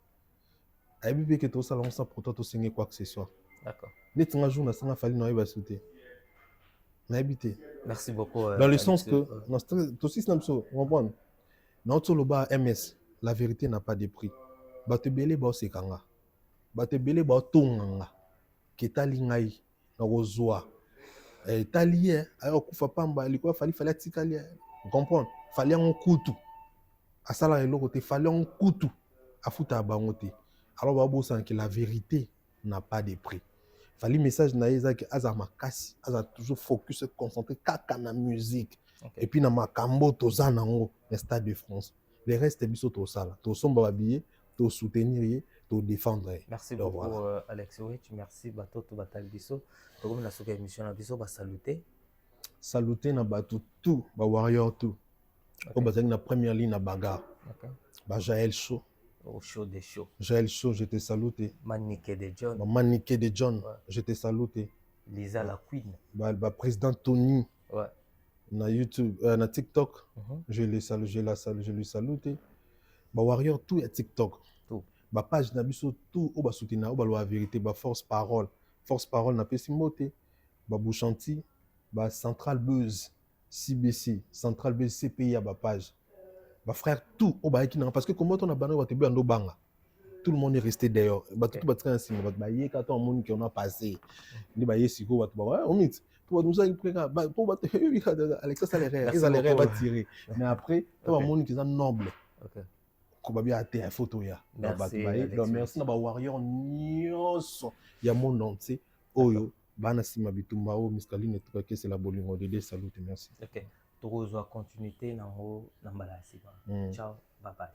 AIBP que tout ça lango sans pourtant tout signer quoi que ce soit. D'accord. Les temps jour na sanga fali na iba sauter. Na habité. Merci beaucoup. Dans le sens que tout si snamso, on comprend. Non tout le bas MS, la vérité n'a pas de prix. Ba te belé ba sekanga. Ba te belé ba tonganga. Ketali ngai na rozwa. Talié ayo kufa pamba liko fali atikali. On comprend. Fali en kutu. À ça là, il fallait un couteau à foutre à bangoté. Alors, que la vérité n'a pas de prix. Il fallait message naïza que Azama Kassi, Aza toujours focus, concentré kaka na musique. Okay. Et puis na makambo toza nango, le Stade de France. Le reste est biso to sala, to somba habillé, to soutenir, to défendre. Merci beaucoup voilà. Alex. Oui, merci bato to batal biso. Comme la souka émission na biso ba saluter. Saluter na bato tout, ba warrior tout. Okay. Au la première ligne à bagarre. Okay. Bah Jaël Chaud. Au show des shows. Jaël Chaud, je t'ai saluté. Maniqué de John. Bah Maniqué de John, ouais. Je t'ai saluté. Lisa la Queen. Bah président Tony. Ouais. Na YouTube, na TikTok. Je lui saluté. Bah Warrior tout est TikTok. Tout. Bah page Nabiso tout au bas soutenir au bas la vérité bah force parole. Force parole n'a pas si moté. Bah Bouchanti, bah Central Buzz. CBC, Central B, CPI à ma page. Bah frère, tout au baïki parce que comment on a banné en banga. Tout le monde est resté d'ailleurs. Bah tout va ainsi, bah yé quand on monde qui on a passé. Les baïs si go bah on mit. Pour nous ça il prend bah pour bah Alexa ça les va tirer. Mais après tout le monde qui est noble. OK. Ko ba bien até photo ya. Merci na ba warrior nyonso ya mon entier. Oyo Bana Sima Bitumba, Miskaline, c'est la bolingo de salut, merci. Ok. Toujours continuité dans le Ciao, bye bye.